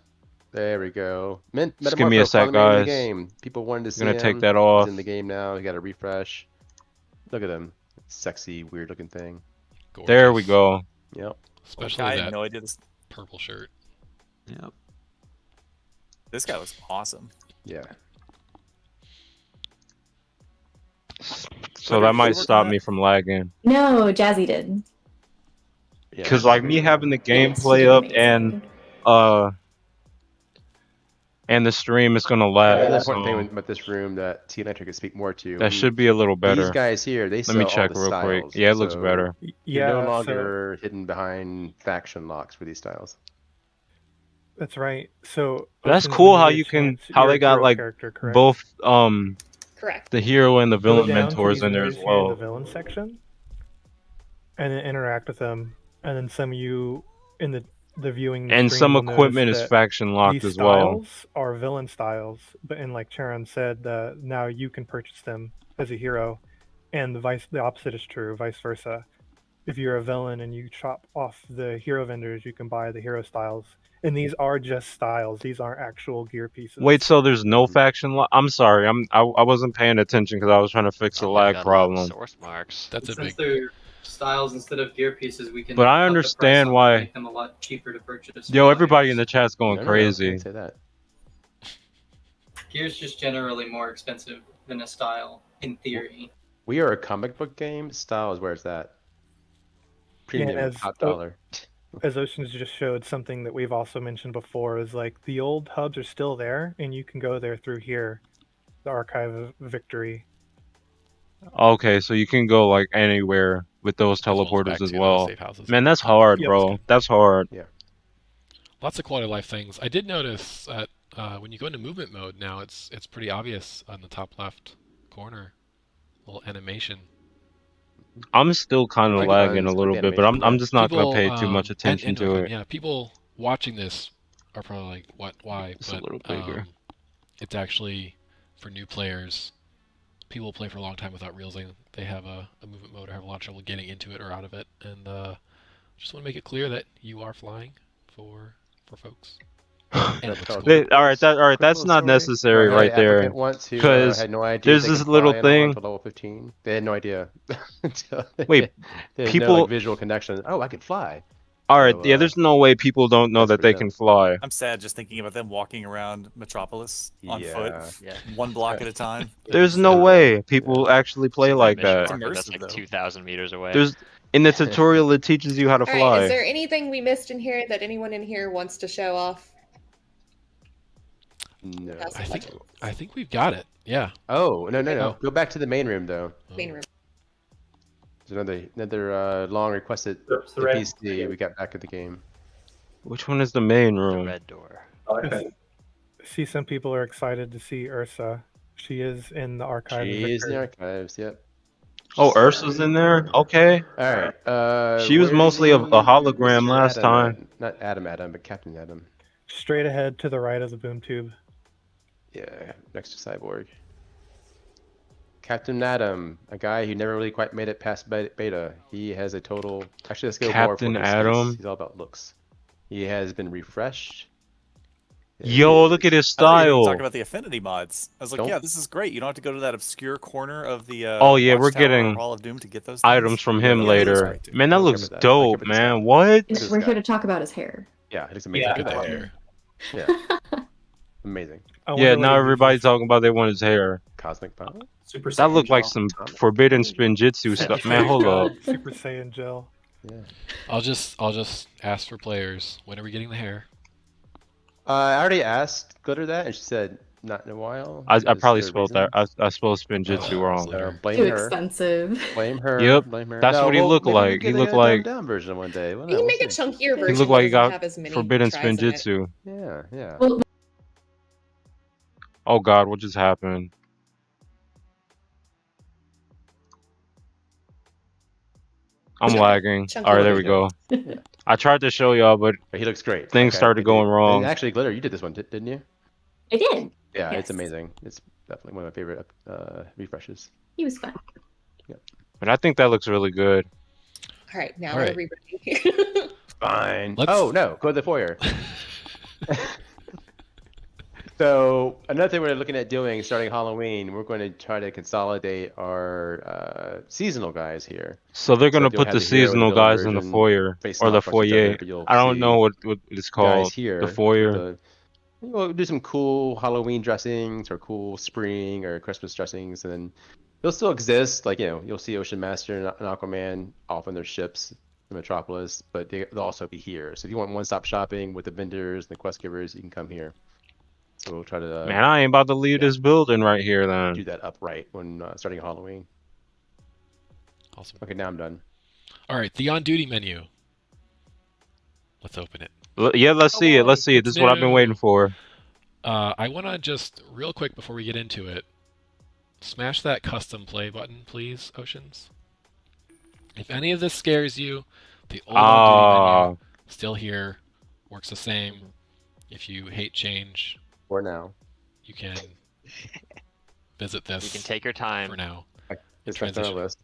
There we go. Just give me a Metamorpho sec, finally made it in the guys. game. People wanted to see I'm gonna take him. that He's off. in the game now. He got a refresh. Look at him. Sexy, weird looking thing. Gorgeous. There we go. Yep. Especially I had that no idea this. purple shirt. Yep. This guy was awesome. Yeah. So that might stop me from lagging. No, Jazzy did. Yeah. Cause like me having the Yes, she gameplay did up amazing. and the stream is gonna Another lag. important So thing about this room that T Electric could speak more to. that should be a little better. These guys here, they Let sell me all check the real quick. styles, Yeah, it looks so better. You're no Yeah, so longer hidden behind faction locks for these styles. that's right. So That's Ocean, cool when how get a you can chance, how you're they a got hero like character, correct? both Correct. the hero and the Go villain down to mentors these in there vendors as here in the well. villain section, and then interact with them. And then some of you in the viewing And stream some will equipment notice is that faction locked these as well. styles are villain styles, but and like Charon said, now you can purchase them as a hero, and the opposite is true, vice versa. If you're a villain and you chop off the hero vendors, you can buy the hero styles. And these are just styles; these aren't actual gear pieces. Wait, so there's no faction lock? I'm sorry, I wasn't paying attention because I was trying to fix the Oh, yeah, lag got a lot of problem. source marks. That's a Since big. they're styles instead of gear pieces, we can. But I cut the price understand on them, why. Make them a lot cheaper to purchase. Yo, for everybody in players. the chat's going No, crazy. can't say that. Gear's just generally more expensive than a style, in theory. We are a comic book game. Style is where it's at. Premium, as- top dollar. As Oceans just showed, something that we've also mentioned before is like the old hubs are still there, and you can go there through here, the Archive of Victory. Okay, so you can go like anywhere with those well as back teleporters to as the well. safe houses. Man, that's hard, Yep. bro. That's hard. Lots of quality of life things. I did notice that when you go into movement mode now, it's pretty obvious on the top left corner, little animation. I'm still kind of Quick lagging a runs, little quick bit, but I'm animation, just not gonna People, pay too much and attention to movement, it. yeah, people watching this are probably like, "What? Why?" It's a But little bigger. it's actually for new players. People play for a long time without realizing they have a movement mode or have a lot of trouble getting into it or out of it, and just want to make it clear that you are flying for folks. And it looks cool. All right, Quick that's little not story. necessary I had right an there. applicant once who 'cause had no idea there's they this could little fly thing- until level 15. They had no idea. Until Wait, there's no people- like, visual connection. Oh, I could fly. All right, So, yeah, there's no way people don't know that's that they pretty can fly. I'm sad just thinking about them walking around Metropolis on Yeah. foot, Yeah. one block at a time. There's no way people actually play like Mission that. marker that's Immersive, like though. 2,000 meters away. There's in the tutorial it teaches you how to All right, fly. is there anything we missed in here that anyone in here wants to show off? No. That's I think budget. I think we've got it. Yeah. Oh, no. Oh. Go back to the main room though. Main room. There's another long requested It's the red- NPC we got back at the game. Which one is the main The room? red door. I see some people are excited to see Ursa. She is in the Archive of She is in the Victory. archives. Yep. Oh, Ursa's in there? Okay. All right. She was where's mostly a the hologram Mr. last Adam time. at? Not Adam, but Captain Adam. Straight ahead to the right of the boom tube. Yeah, next to Cyborg. Captain Adam, a guy who never really quite made it past beta. He has a total. Actually, let's go more Captain for his Adam? face. He's all about looks. He has been refreshed. There Yo, he look at is. his I thought you were style. talking about the affinity mods. I was like, Don't- yeah, this is great. You don't have to go to that obscure corner of the Oh, yeah, we're Watchtower or getting Hall of Doom to get those items things. from him Yeah, later. that's right, dude. Man, that Don't looks cover that. I dope, covered this man. out. What? This We're guy. here to talk about his hair. Yeah, it looks amazing. Yeah. Look at that Look hair. Yeah, amazing. I wonder Yeah, what now he everybody's uses. talking about they want his hair. Cosmic power. Super That Saiyan looked like gel. some Atomic. forbidden spinjitzu stuff. Man, hold up. Super Saiyan gel. Yeah. I'll just ask for players. When are we getting the hair? I already asked Glitter that, and she said not in a while. I because probably there are spelled that. reasons. I spelled spinjitzu Oh, wrong. so- Blame Too her. expensive. Blame her. Yep, Blame her. that's No, what he well, looked maybe we like. get He a looked dumbed like- down version one day. Well, You no, can we'll make a see. chunkier version. He looked like he that doesn't got have as many forbidden tries in it. spinjitsu. Yeah. Well, Oh god, what just happened? I'm Chunky- lagging. chunky Alright, there we version. go. Yeah. I tried to show y'all, but But he looks great. Things started indeed. going wrong. And actually, Glitter, you did this one, didn't you? I did. Yeah, Yes. it's amazing. It's definitely one of my favorite refreshes. He was fun. but I think that looks really good. All right, now All we're right. ready. Fine. Let's- Oh no, go to the foyer. So another thing we're looking at doing starting Halloween, we're going to try to consolidate our seasonal guys here. So they're gonna you'll put have the the hero seasonal and villain guys in the version foyer facing or the off against each other, foyer. but you'll I don't see know what it's Guys called. here, The with foyer. we'll do some cool Halloween dressings or cool spring or Christmas dressings, and then they'll still exist. Like you'll see Ocean Master and Aquaman off on their ships in Metropolis, but they'll also be here. So if you want one-stop shopping with the vendors and the quest givers, you can come here. So we'll try to Man, I ain't about to leave yeah. this building right here do then. that upright when starting Halloween. Awesome. Okay, now I'm done. All right, the on-duty menu. Let's open it. Yeah, let's see it. Let's see it. This is what I've been new. waiting for. I want to just real quick before we get into it, smash that custom play button, please, Oceans. If any of this scares you, the old on-duty menu still here, works the same. If you hate change, For now. you can visit this. You can take your time. for now. It's not on our Transition. list.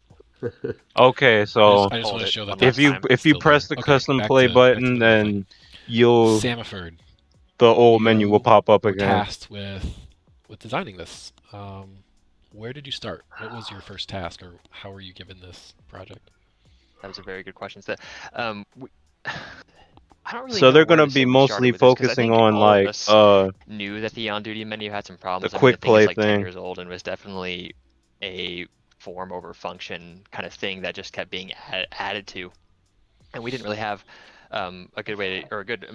Okay, so I just hold want to it show that. one if last you time. if you Still press there. the Okay, custom back play to- button, back to the then you'll Samiford. the old menu will pop up We're again. tasked with designing this. Where did you start? What was your first task, or how were you given this project? a very good question. So, I don't really So know they're where gonna to say be we started mostly with this, 'cause I focusing think on all of like us knew that the on-duty menu had some problems. the I mean, the quick thing is play like 10 thing. years old and was definitely a form over function kind of thing that just kept being added to, and we didn't really have a good way to, or a good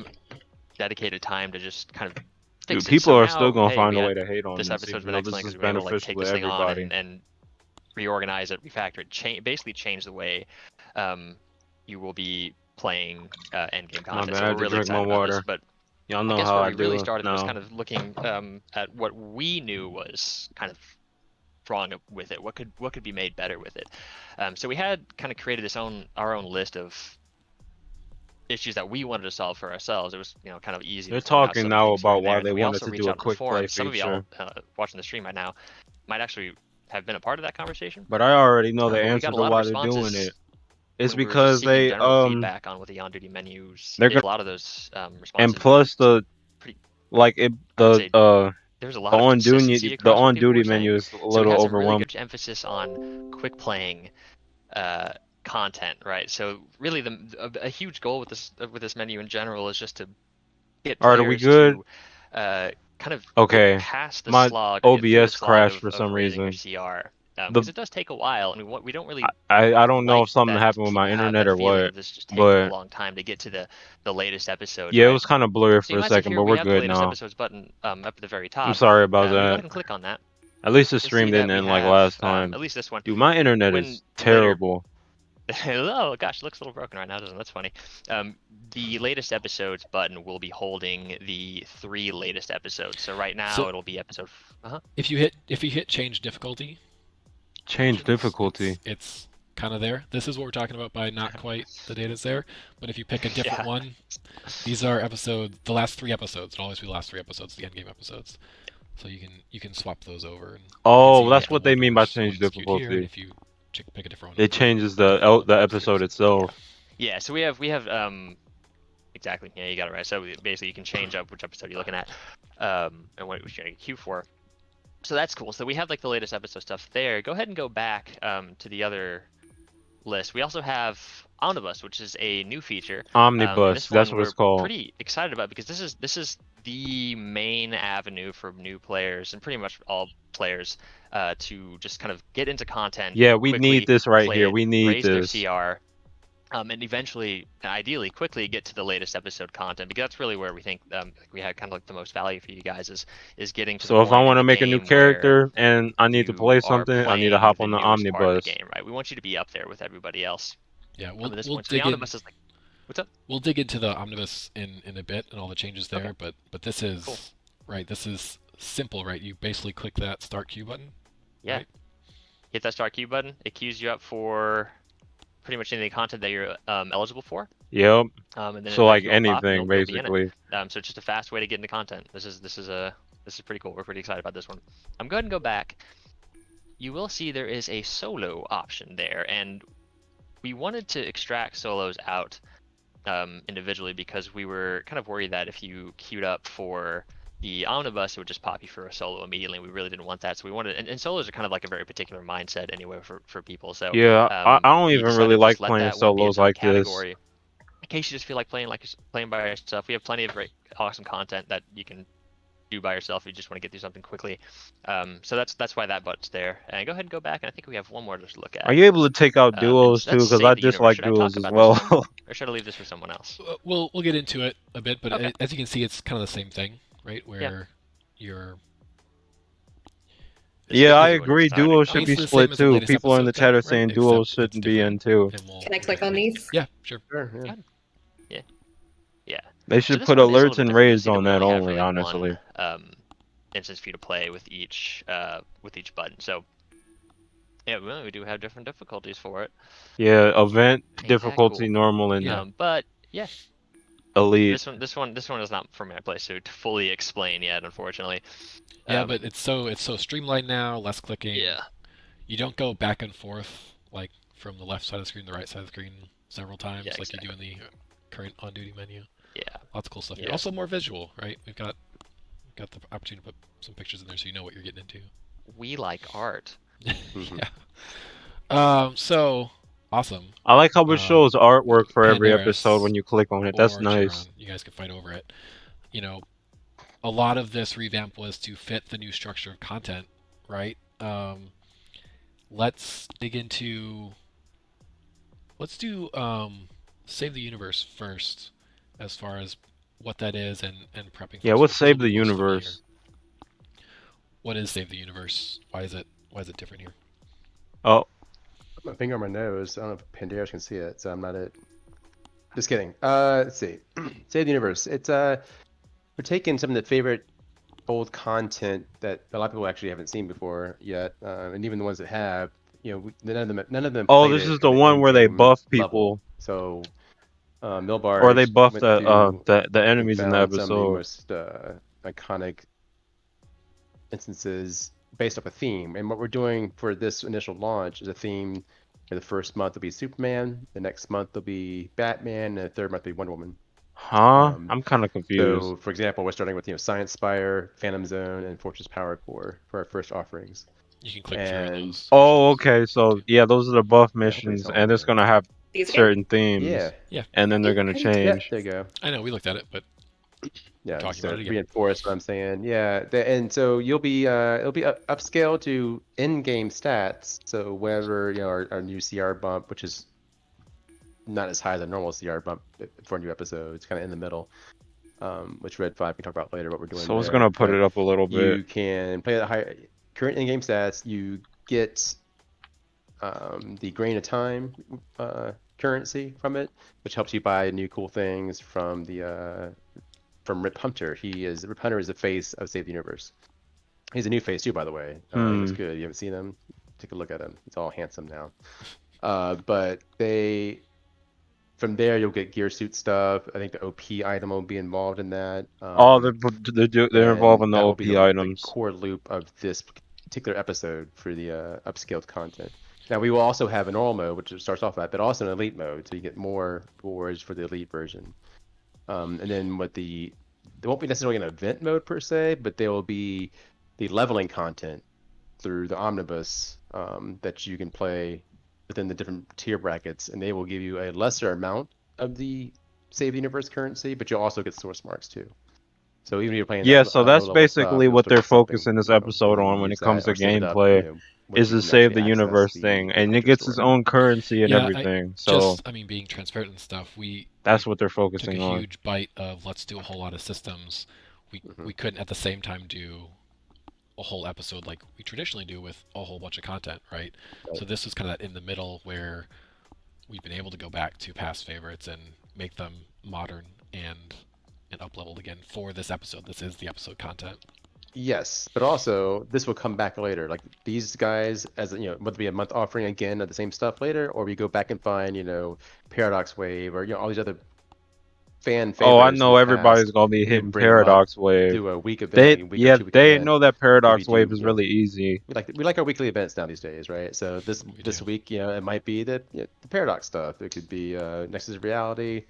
dedicated time to just kind of fix Dude, it. people So are still now, gonna hey, find we a way had to hate on this this, episode's even been though this excellent is because we were able to like beneficial take to this thing on everybody. and reorganize it, refactor it, basically change the way you will be playing endgame My content. bad, So I we're had to really drink my excited about this. water. But Y'all I know guess how where I we really do started was now. kind of looking at what we knew was kind of wrong with it. What could be made better with it? So we had kind of created our own list of issues that we wanted to solve for ourselves. It was kind of easy They're to point out talking some now things here about and there. why And they then we wanted also to reached do a out in the quick play forums. Some of y'all feature. watching the stream right now might actually have been a part of that conversation. But I already know the But we answer got a to lot of why they're doing responses it. It's when we were just because seeking they general feedback on what the on-duty menus. they're A gonna, lot of those responses and were plus the pretty. like it I would the say there's a the lot of on duty consistency across what people were saying. menu is a So we little had some really overwhelming. good emphasis on quick playing content, right? So really, a huge goal with this menu in general is just to get Alright, are we players good? to kind of Okay. get past the My slog, or get through the OBS slog crashed for of some raising your reason. CR. Because it does take a while, and we don't really I don't know like if something that happened with people my have internet that or feeling what, of this just taking a but long time to get to the latest episodes, yeah, it right? was kind of blurry So for you a might see second, here but we we're have the good latest now. episodes button up at the very top. I'm sorry about When you go that. ahead and click on that, At least the you'll stream see that didn't we end like have last time. at least this one. Dude, my internet When is later terrible. oh gosh, it looks a little broken right now, doesn't it? That's funny. The latest episodes button will be holding the 3 latest episodes. So right now it'll be episode. If you hit change difficulty. Change difficulty. It's kind of there. This is what we're talking about by not quite the data's there. But if you pick a different one, these are the last 3 episodes. It'll always be the last 3 episodes, the endgame episodes. So you can swap those over. And oh, that's what they mean by change difficulty. Here, if you pick a different one, it changes the episode itself. Yeah, so we have exactly. Yeah, you got it right. So basically, you can change up which episode you're looking at, and what you're going to queue for. So that's cool. So we have like the latest episode stuff there. Go ahead and go back to the other list. We also have Omnibus, which is a new feature. Omnibus, that's what it's called. Pretty excited about because this is the main avenue for new players and pretty much all players to just kind of get into content. Yeah, we need this right here. We need raise this. Their CR. And eventually, ideally, quickly get to the latest episode content because that's really where we think we had kind of like the most value for you guys is getting to. So if I want to make a new character and I need to play something, I need to hop on the Omnibus. Game, right? We want you to be up there with everybody else. Yeah, we'll dig what's up? We'll dig into the Omnibus in a bit and all the changes there, okay. But this is cool. Right. This is simple, right? You basically click that start queue button. Yeah. Right? Hit that start queue button. It queues you up for pretty much any content that you're eligible for. Yep. And then so like anything, basically. So it's just a fast way to get into content. This is pretty cool. We're pretty excited about this one. I'm going to go back. You will see there is a solo option there, and we wanted to extract solos out individually because we were kind of worried that if you queued up for the Omnibus, it would just pop you for a solo immediately. We really didn't want that, so we wanted, and solos are kind of like a very particular mindset anyway for people. So yeah, I don't even really like playing solos like this. In case you just feel like playing by yourself, we have plenty of great, awesome content that you can do by yourself if you just want to get through something quickly. So that's why that button's there. And go ahead and go back, and I think we have one more to look at. Are you able to take out duos too? Because I dislike duos as well. Or should I leave this for someone else? We'll get into it a bit, but as you can see, it's kind of the same thing. Right, where you're. Yeah, I agree. Duos should be split too. People in the chat are saying duos shouldn't be in too. Can I click on these? Yeah, sure. Yeah. They should put alerts and raids on that only, honestly. Instance for you to play with each button. So yeah, we do have different difficulties for it. Yeah, event difficulty, normal, and but yeah. Elite. This one is not for my playthrough to fully explain yet, unfortunately. Yeah, but it's so streamlined now, less clicking. Yeah. You don't go back and forth like from the left side of the screen to the right side of the screen several times like you do in the current on-duty menu. Yeah. Lots of cool stuff here. Also more visual, right? We've got the opportunity to put some pictures in there so you know what you're getting into. We like art. Yeah. So awesome. I like how it shows artwork for every Pandaris episode when you click on it. That's or nice. Chiron, you guys can fight over it. You know, a lot of this revamp was to fit the new structure of content, right? Let's dig into. Let's do Save the Universe first, as far as what that is and prepping. Yeah, what's Save the Universe? What is Save the Universe? Why is it different here? Oh, my finger on my nose. I don't know if Pandaris can see it, so I'm not it. Just kidding. Let's see. Save the Universe. It's we're taking some of the favorite old content that a lot of people actually haven't seen before yet, and even the ones that have, none of them. Oh, this is the one where they buff people. Level. So, Milbar. Or they buff the enemies in the episode. Some of the most iconic instances based off a theme. And what we're doing for this initial launch is a theme. The first month will be Superman, the next month will be Batman, and the third month will be Wonder Woman. Huh? I'm kind of confused. So, for example, we're starting with Science Spire, Phantom Zone, and Fortress Power Core for our first offerings. You can click through those. Oh, okay. So yeah, those are the buff missions, and it's gonna have certain themes. Yeah. And then they're gonna change. Yeah, there you go. I know we looked at it, but yeah, talking about it again. Reinforce what I'm saying. Yeah, and so you'll be it'll be upscaled to in-game stats. So whenever our new CR bump, which is not as high as a normal CR bump for a new episode, it's kind of in the middle. Which Red 5 we can talk about later what we're doing. So it's gonna put it up a little bit. You can play the high current in-game stats. You get the Grain of Time currency from it, which helps you buy new cool things from Rip Hunter. Rip Hunter is the face of Save the Universe. He's a new face too, by the way. He looks good. You haven't seen him? Take a look at him. He's all handsome now. But from there you'll get gear suit stuff. I think the OP item will be involved in that. They're involved in the OP items. The core loop of this particular episode for the upscaled content. Now we will also have a normal mode, which starts off at, but also an elite mode, so you get more rewards for the elite version. And then there won't be necessarily an event mode per se, but there will be the leveling content through the omnibus that you can play within the different tier brackets, and they will give you a lesser amount of the Save the Universe currency, but you'll also get source marks too. So even if you're playing, so that's basically what they're focusing this episode on when it comes to gameplay. Is the Save the Universe thing, and it gets its own currency and everything. Being transparent and stuff, that's what they're focusing on. Took a huge bite of let's do a whole lot of systems. We couldn't at the same time do a whole episode like we traditionally do with a whole bunch of content, right? So this was kind of that in the middle where we've been able to go back to past favorites and make them modern and up-leveled again for this episode. This is the episode content. Yes, but also this will come back later. Like these guys, as whether it be a month offering again of the same stuff later, or we go back and find Paradox Wave or all these other fan favorites. Oh, I know everybody's gonna be hitting Paradox Wave. Do a week event. They know that Paradox Wave is really easy. We like our weekly events now these days, right? So this week, it might be the Paradox stuff. It could be Nexus of Reality,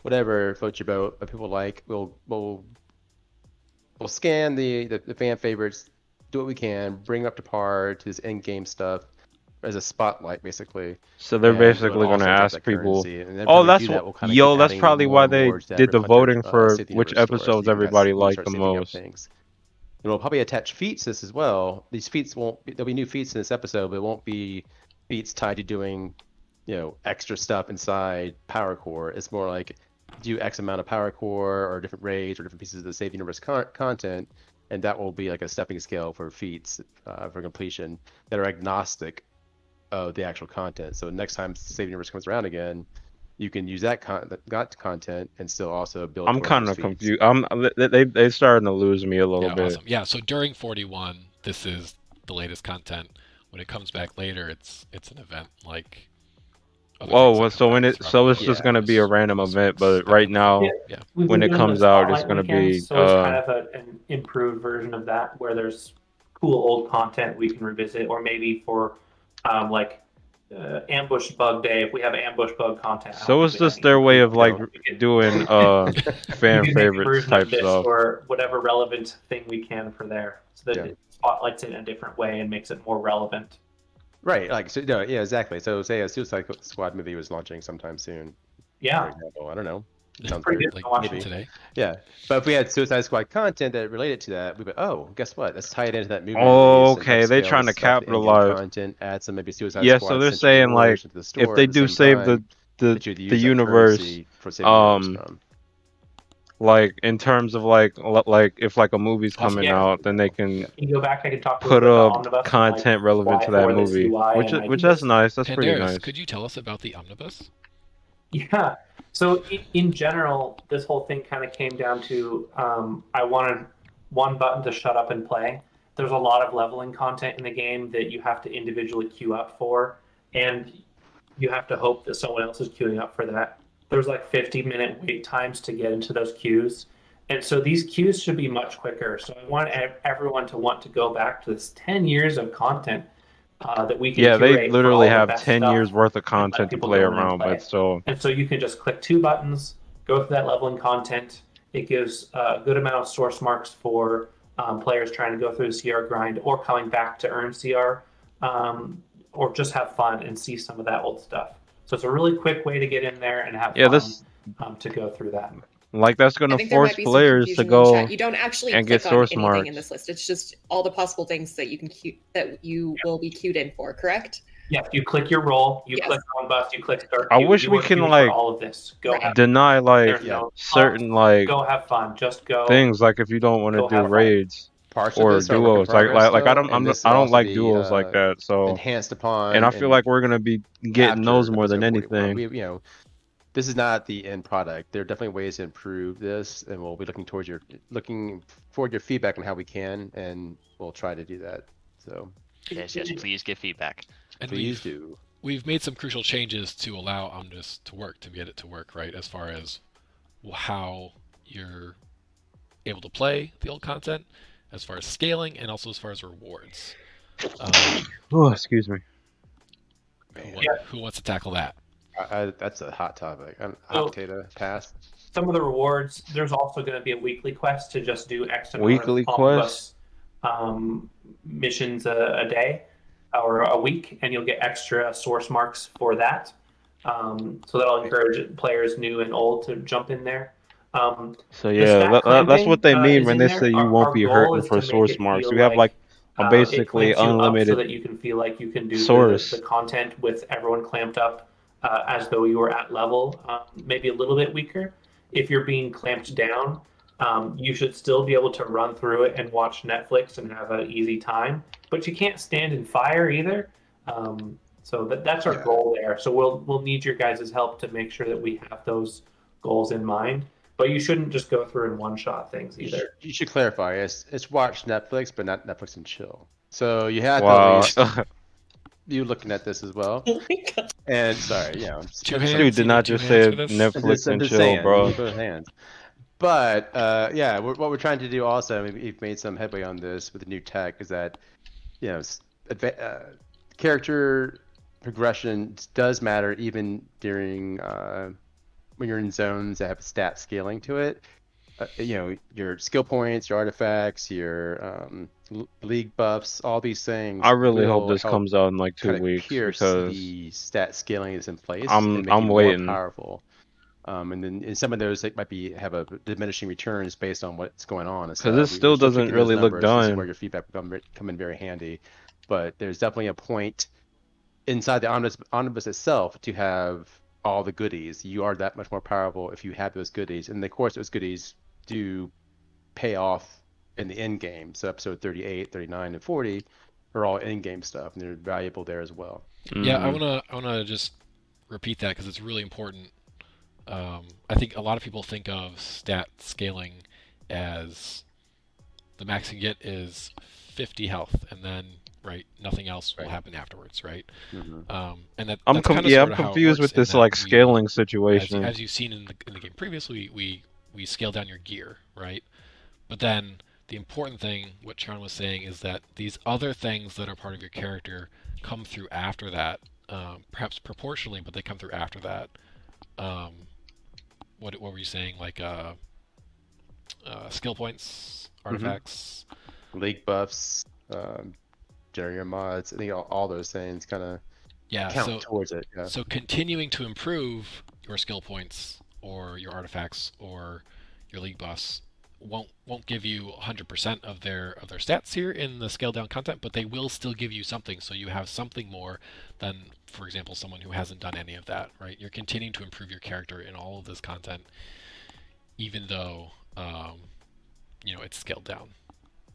whatever floats your boat. That people like. We'll scan the fan favorites, do what we can, bring up to par to this end game stuff as a spotlight, basically. So they're basically going to ask people. That's probably why they did the voting for which episodes everybody liked the most. And we'll probably attach feats to this as well. These feats there'll be new feats in this episode, but it won't be feats tied to doing, extra stuff inside Power Core. It's more like do X amount of Power Core or different raids or different pieces of the Save Universe content, and that will be like a stepping scale for feats for completion that are agnostic of the actual content. So next time Save Universe comes around again, you can use that content and still also build. I'm kind of confused. They starting to lose me a little bit. Awesome. Yeah. So during 41, this is the latest content. When it comes back later, it's an event like. So it's just gonna be a random event, but right now, when it comes out, it's gonna be. So it's kind of an improved version of that, where there's cool old content we can revisit, or maybe for ambush bug day, if we have ambush bug content. So it's just their way of doing fan favorite type stuff, or whatever relevant thing we can for there, so that it spotlights it in a different way and makes it more relevant. Right, like, so, no, yeah, exactly. So say a Suicide Squad movie was launching sometime soon, for Yeah, example. I don't know. Yeah, Sounds pretty weird. good like to watch maybe. today. Yeah, but if we had Suicide Squad content that related to that, we'd be, oh, guess what? Let's tie it into that movie Oh, release and okay. They upscale trying to this stuff to in-game capitalize. content, add some maybe Suicide Yeah, so Squad they're centric saying like lures into the if store they at the do same save time the that you'd use the that universe, currency for saving viewers from. like in terms of like if like a movie's Awesome. coming Yeah. out, then they can Yeah. You can go back. I can talk put with the up omnibus content and, like, relevant why to that for this movie, UI which and which that's ideas. nice. That's pretty Pandaris, nice. could you tell us about the omnibus? Yeah. So in general, this whole thing kind of came down to I wanted one button to shut up and play. There's a lot of leveling content in the game that you have to individually queue up for, and you have to hope that someone else is queuing up for that. There's like 50-minute wait times to get into those queues. And so these queues should be much quicker. So I want everyone to want to go back to this 10 years of content that we can Yeah, they curate for literally all the have best 10 years stuff worth of and let content to people play go in and around, play but it. still, And so you can just click 2 buttons, go through that leveling content. It gives a good amount of source marks for players trying to go through the CR grind or coming back to earn CR, or just have fun and see some of that old stuff. So it's a really quick way to get in there and have yeah, fun this to go through that. like that's I gonna think there might force be some players to confusion in the chat. go You don't actually and get click on source anything marks. in this list. It's just all the possible things that you can that you will be queued in for. Correct? Yeah, you click your role, you Yes. click on bus, you click start I queue. wish You we are can queued like for all of this. Go Right. have deny like there's Yeah. no certain like go have fun. Just go. things, like if you don't want to Go do have fun. raids Parts of or this are work in duos, like progress, I though, don't and this I will don't also like be duos like that. So enhanced upon and I feel and like we're gonna be getting after those more than episode 41. anything. We, this is not the end product. There are definitely ways to improve this, and we'll be looking forward your feedback on how we can, and we'll try to do that. So Yes, please give feedback. And please do. We've made some crucial changes to allow Omnibus to work, to get it to work, right? As far as how you're able to play the old content, as far as scaling, and also as far as rewards. Oh, excuse me. Who wants to tackle that? That's a hot topic. Hot So- potato pass. Some of the rewards. There's also going to be a weekly quest to just do X amount Weekly of omnibus missions a day or a week, and you'll get extra source marks for that. So that'll encourage players new and old to jump in there. So The yeah, stat that's clamping, what they mean is when in they there. say you Our won't be goal hurting is for to make source it marks. feel You have like a it basically clamps you up unlimited so that you can feel like you can do source. the content with everyone clamped up as though you were at level, maybe a little bit weaker. If you're being clamped down, you should still be able to run through it and watch Netflix and have an easy time, but you can't stand in fire either. So that's our goal there. So we'll need your guys' help to make sure that we have those goals in mind. But you shouldn't just go through and one-shot things either. You should clarify. It's watch Netflix, but not Netflix and chill. So you have Wow. to at least you looking at this as well. Oh my god. And sorry, Two hands. Dude did You not need two just hands say for this? Netflix I'm and just chill, saying, bro. with both hands. But yeah, what we're trying to do also, we've made some headway on this with the new tech, is that character progression does matter even during when you're in zones that have stat scaling to it. Your skill points, your artifacts, your league buffs, all these things. I really hope will this help comes out in like 2 kind of weeks pierce because the stat scaling that's in place I'm- and make I'm you waiting. more powerful. And then in some of those, it might have a diminishing returns based on what's going on. because this still doesn't really look This is done. where your feedback will come in very handy. But there's definitely a point inside the omnibus itself to have all the goodies. You are that much more powerful if you have those goodies. And of course, those goodies do pay off in the end game. So episode 38, 39, and 40 are all in-game stuff, and they're valuable there as well. Yeah, I Mhm. wanna just repeat that because it's really important. I think a lot of people think of stat scaling as the max you get is 50 health, and then nothing else will happen afterwards, right? Mhm. And that I'm that's kinda I'm sorta how it confused works with in this that like we- scaling situation. As you've seen in the game previously, we scale down your gear, right? But then the important thing, what Sharon was saying, is that these other things that are part of your character come through after that, perhaps proportionally, but they come through after that. What were you saying? Like skill points, artifacts. League buffs, generating your mods. I think all those things kind of count towards it. Yeah. So continuing to improve your skill points or your artifacts or your league boss won't give you 100% of their stats here in the scaled down content, but they will still give you something, so you have something more than, for example, someone who hasn't done any of that, right? You're continuing to improve your character in all of this content, even though it's scaled down.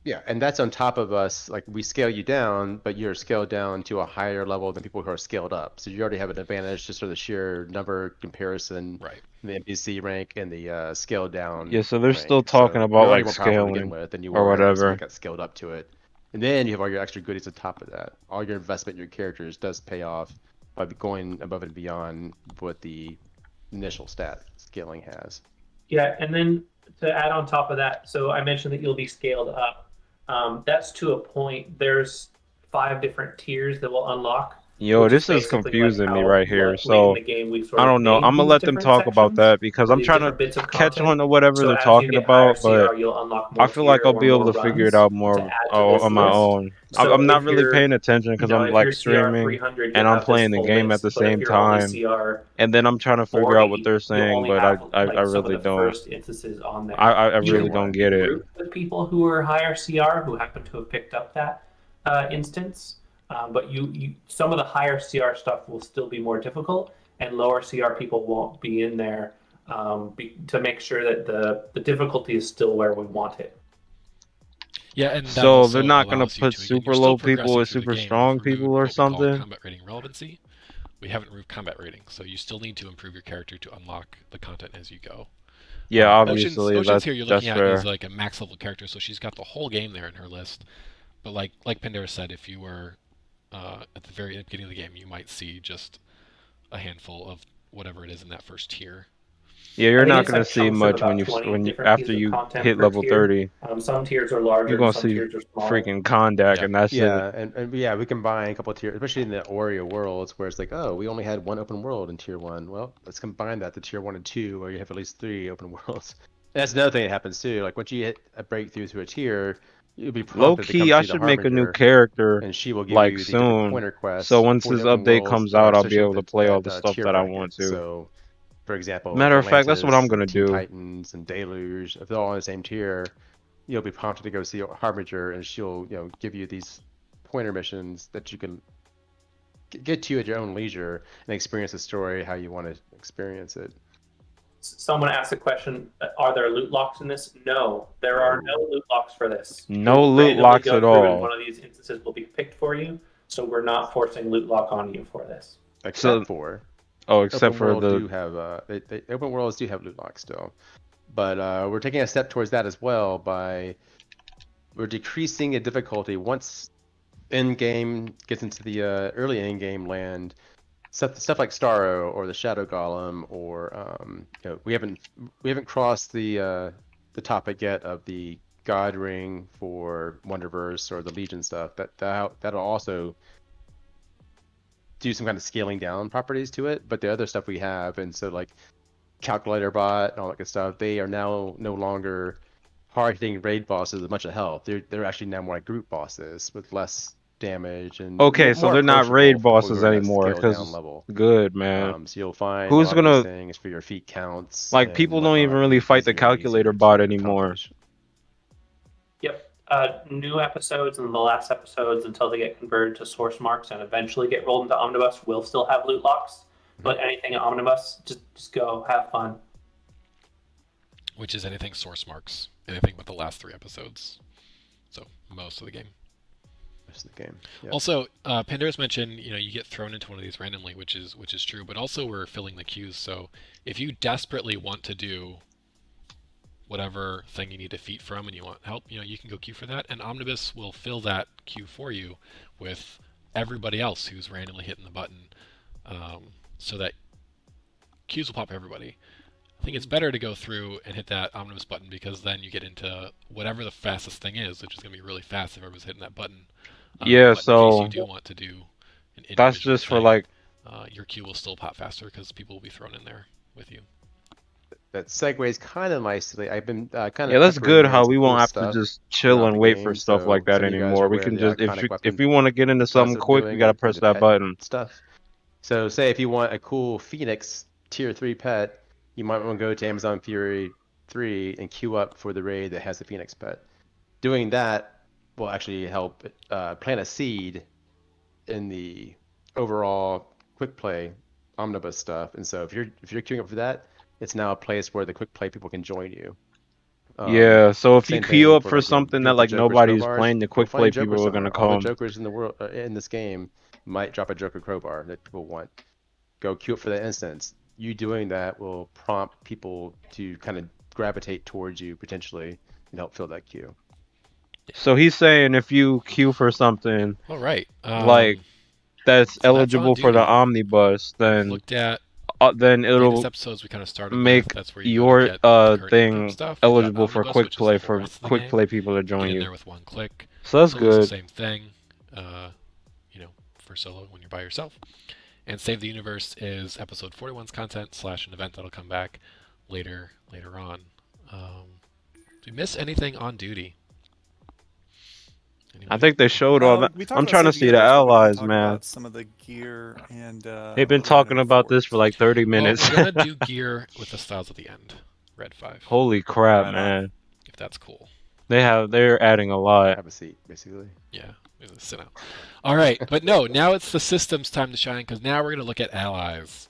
Yeah, and that's on top of us, like we scale you down, but you're scaled down to a higher level than people who are scaled up. So you already have an advantage just for the sheer number comparison, right? The NPC rank and the scaled down. Yeah, so they're rank. still talking about you're like more powerful to begin scaling with than you or were whatever. So you got scaled up to it, and then you have all your extra goodies on top of that. All your investment in your characters does pay off by going above and beyond what the initial stat scaling has. Yeah, and then to add on top of that, so I mentioned that you'll be scaled up. That's to a point. There's 5 different tiers that will unlock. Yo, this is confusing me right here. So I don't know. I'm gonna let them talk about that because I'm trying to catch on to whatever they're talking about, but I feel like I'll be able to figure it out more on my own. I'm not really paying attention because I'm like streaming and I'm playing the game at the same time, and then I'm trying to figure out what they're saying, but I really don't. I really don't get it. With people who are higher CR who happen to have picked up that instance. But you some of the higher CR stuff will still be more difficult, and lower CR people won't be in there to make sure that the difficulty is still where we want it. Yeah, and so they're not going to put super low people with super strong people or something? Combat rating relevancy. We haven't removed combat rating, so you still need to improve your character to unlock the content as you go. Yeah, obviously. Ocean's here you're looking at is like a max level character, so she's got the whole game there in her list. But like Pandora said, if you were at the very beginning of the game, you might see just a handful of whatever it is in that first tier. Yeah, you're not going to see much when you after you hit level 30. Some tiers are larger. You're going to see freaking Kondak, and that's it. And yeah, we combine a couple of tiers, especially in the Oreo worlds, where it's like, oh, we only had 1 open world in tier 1. Well, let's combine that to tier 1 and 2, where you have at least 3 open worlds. And that's another thing that happens too. Like once you hit a breakthrough to a tier, you'll be low key. I should make a new character, and she will give like you the soon. Pointer quests so once this update comes out, I'll be able to play all the stuff that I want to. So, for example, matter of fact, that's what I'm gonna do. Titans and Deluge, if they're all in the same tier, you'll be prompted to go see Harbinger, and she'll give you these pointer missions that you can get to at your own leisure and experience the story how you want to experience it. Someone asked a question, are there loot locks in this? No, there are no loot locks for this. No loot locks at all. One of these instances will be picked for you, so we're not forcing loot lock on you for this. Except for the open worlds do have loot locks still, but we're taking a step towards that as well by we're decreasing the difficulty once end game gets into the early end game land. Stuff like Starro or the Shadow Golem, or we haven't crossed the topic yet of the God Ring for Wonderverse or the Legion stuff. That'll also do some kind of scaling down properties to it. But the other stuff we have, and so like Calculator Bot and all that good stuff, they are now no longer hard hitting raid bosses with a bunch of health. They're actually now more like group bosses with less damage and so they're not raid bosses anymore because good man. So you'll find who's gonna things for your feat counts. Like people don't even really fight the calculator bot anymore. Yep. New episodes and the last episodes until they get converted to source marks and eventually get rolled into Omnibus will still have loot locks. But anything in Omnibus, just go have fun. Which is anything source marks, anything but the last 3 episodes. So most of the game. The game. Yep. Also, Pandora's mentioned, you get thrown into one of these randomly, which is true, but also we're filling the queues. So if you desperately want to do whatever thing you need defeat from and you want help, you can go queue for that, and Omnibus will fill that queue for you with everybody else who's randomly hitting the button, so that queues will pop for everybody. I think it's better to go through and hit that Omnibus button because then you get into whatever the fastest thing is, which is going to be really fast if everyone's hitting that button. Yeah, so in case you do want to do an that's just thing, for like your queue will still pop faster because people will be thrown in there with you. that segues kind of nicely. I've been kind Yeah, of that's peppering good in how some we cool won't have to stuff just chill throughout and the wait for game. stuff So like that some of you guys are anymore. We aware of can the just iconic if weapon we want to get into something Passive quick, we doing gotta it, or press the that pet button. stuff. So say if you want a cool Phoenix tier 3 pet, you might want to go to Amazon Fury 3 and queue up for the raid that has the Phoenix pet. Doing that will actually help plant a seed in the overall quick play omnibus stuff. And so if you're queuing up for that, it's now a place where the quick play people can join you. Yeah, so if you Same queue thing up for for like, something that beautiful like Joker's nobody's crowbars. playing, the Go quick play find Joker people are gonna somewhere. All the come. Jokers in the world in this game might drop a Joker crowbar that people want. Go queue up for that instance. You doing that will prompt people to kind of gravitate towards you potentially and help fill that queue. So he's saying if you queue for something All right. like that's so that's on eligible for the duty. omnibus, We've looked at then latest it'll episodes we kind of started make with. That's where you go your to get the current in-game thing stuff. We've got eligible for Omnibus, quick which is play the full for rest of the quick game. play people to You join get in you. there with one click. So that's Solo's good. the same thing, you know, for solo when you're by yourself. And Save the Universe is episode 41's content / an event that'll come back later on. Did we miss anything on duty? I think they showed all that. We talked I'm about trying to Save the see the Universe, but we didn't allies, talk man. about some of the gear and They've been talking about this for like 30 minutes. Well, we're gonna do gear with the styles at the end. Red 5. Holy crap, Right on. man! If that's cool. They're adding a lot. Have a seat, basically. Yeah, sit out. All right, but no, now it's the system's time to shine because now we're gonna look at allies.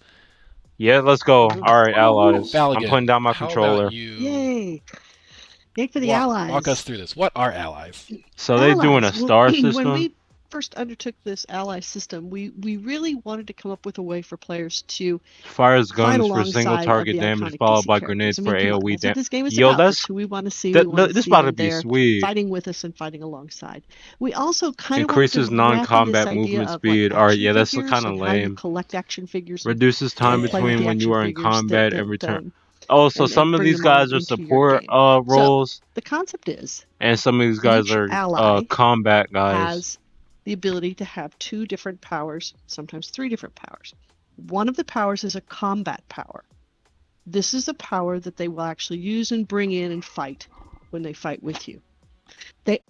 Yeah, let's go. All right, allies. I'm Baligan, putting down my how controller. about you Yay! Yay for the allies. Walk us through this. What are allies? So they're doing a Allies. star When system. we first undertook this ally system, we really wanted to come up with a way for players to Fires fight guns for single alongside target of the damage iconic followed DC by characters. grenades I mean, for come on, AoE that's what damage. this game is Yo, about. that's That's who we want to see. We want to this see about them to be there sweet. fighting with us and fighting alongside. We also kind Increases of wanted to wrap in non-combat this idea movement of, speed. like, All right, action yeah, that's figures kind of and how you lame. collect action figures Reduces time and play with between the when you action are in figures combat that and return. Oh, so and some of bring these them on guys are into your support game. roles, So the concept is and some of these guys each are ally combat guys. has the ability to have 2 different powers, sometimes 3 different powers. One of the powers is a combat power. This is a power that they will actually use and bring in and fight when they fight with you. They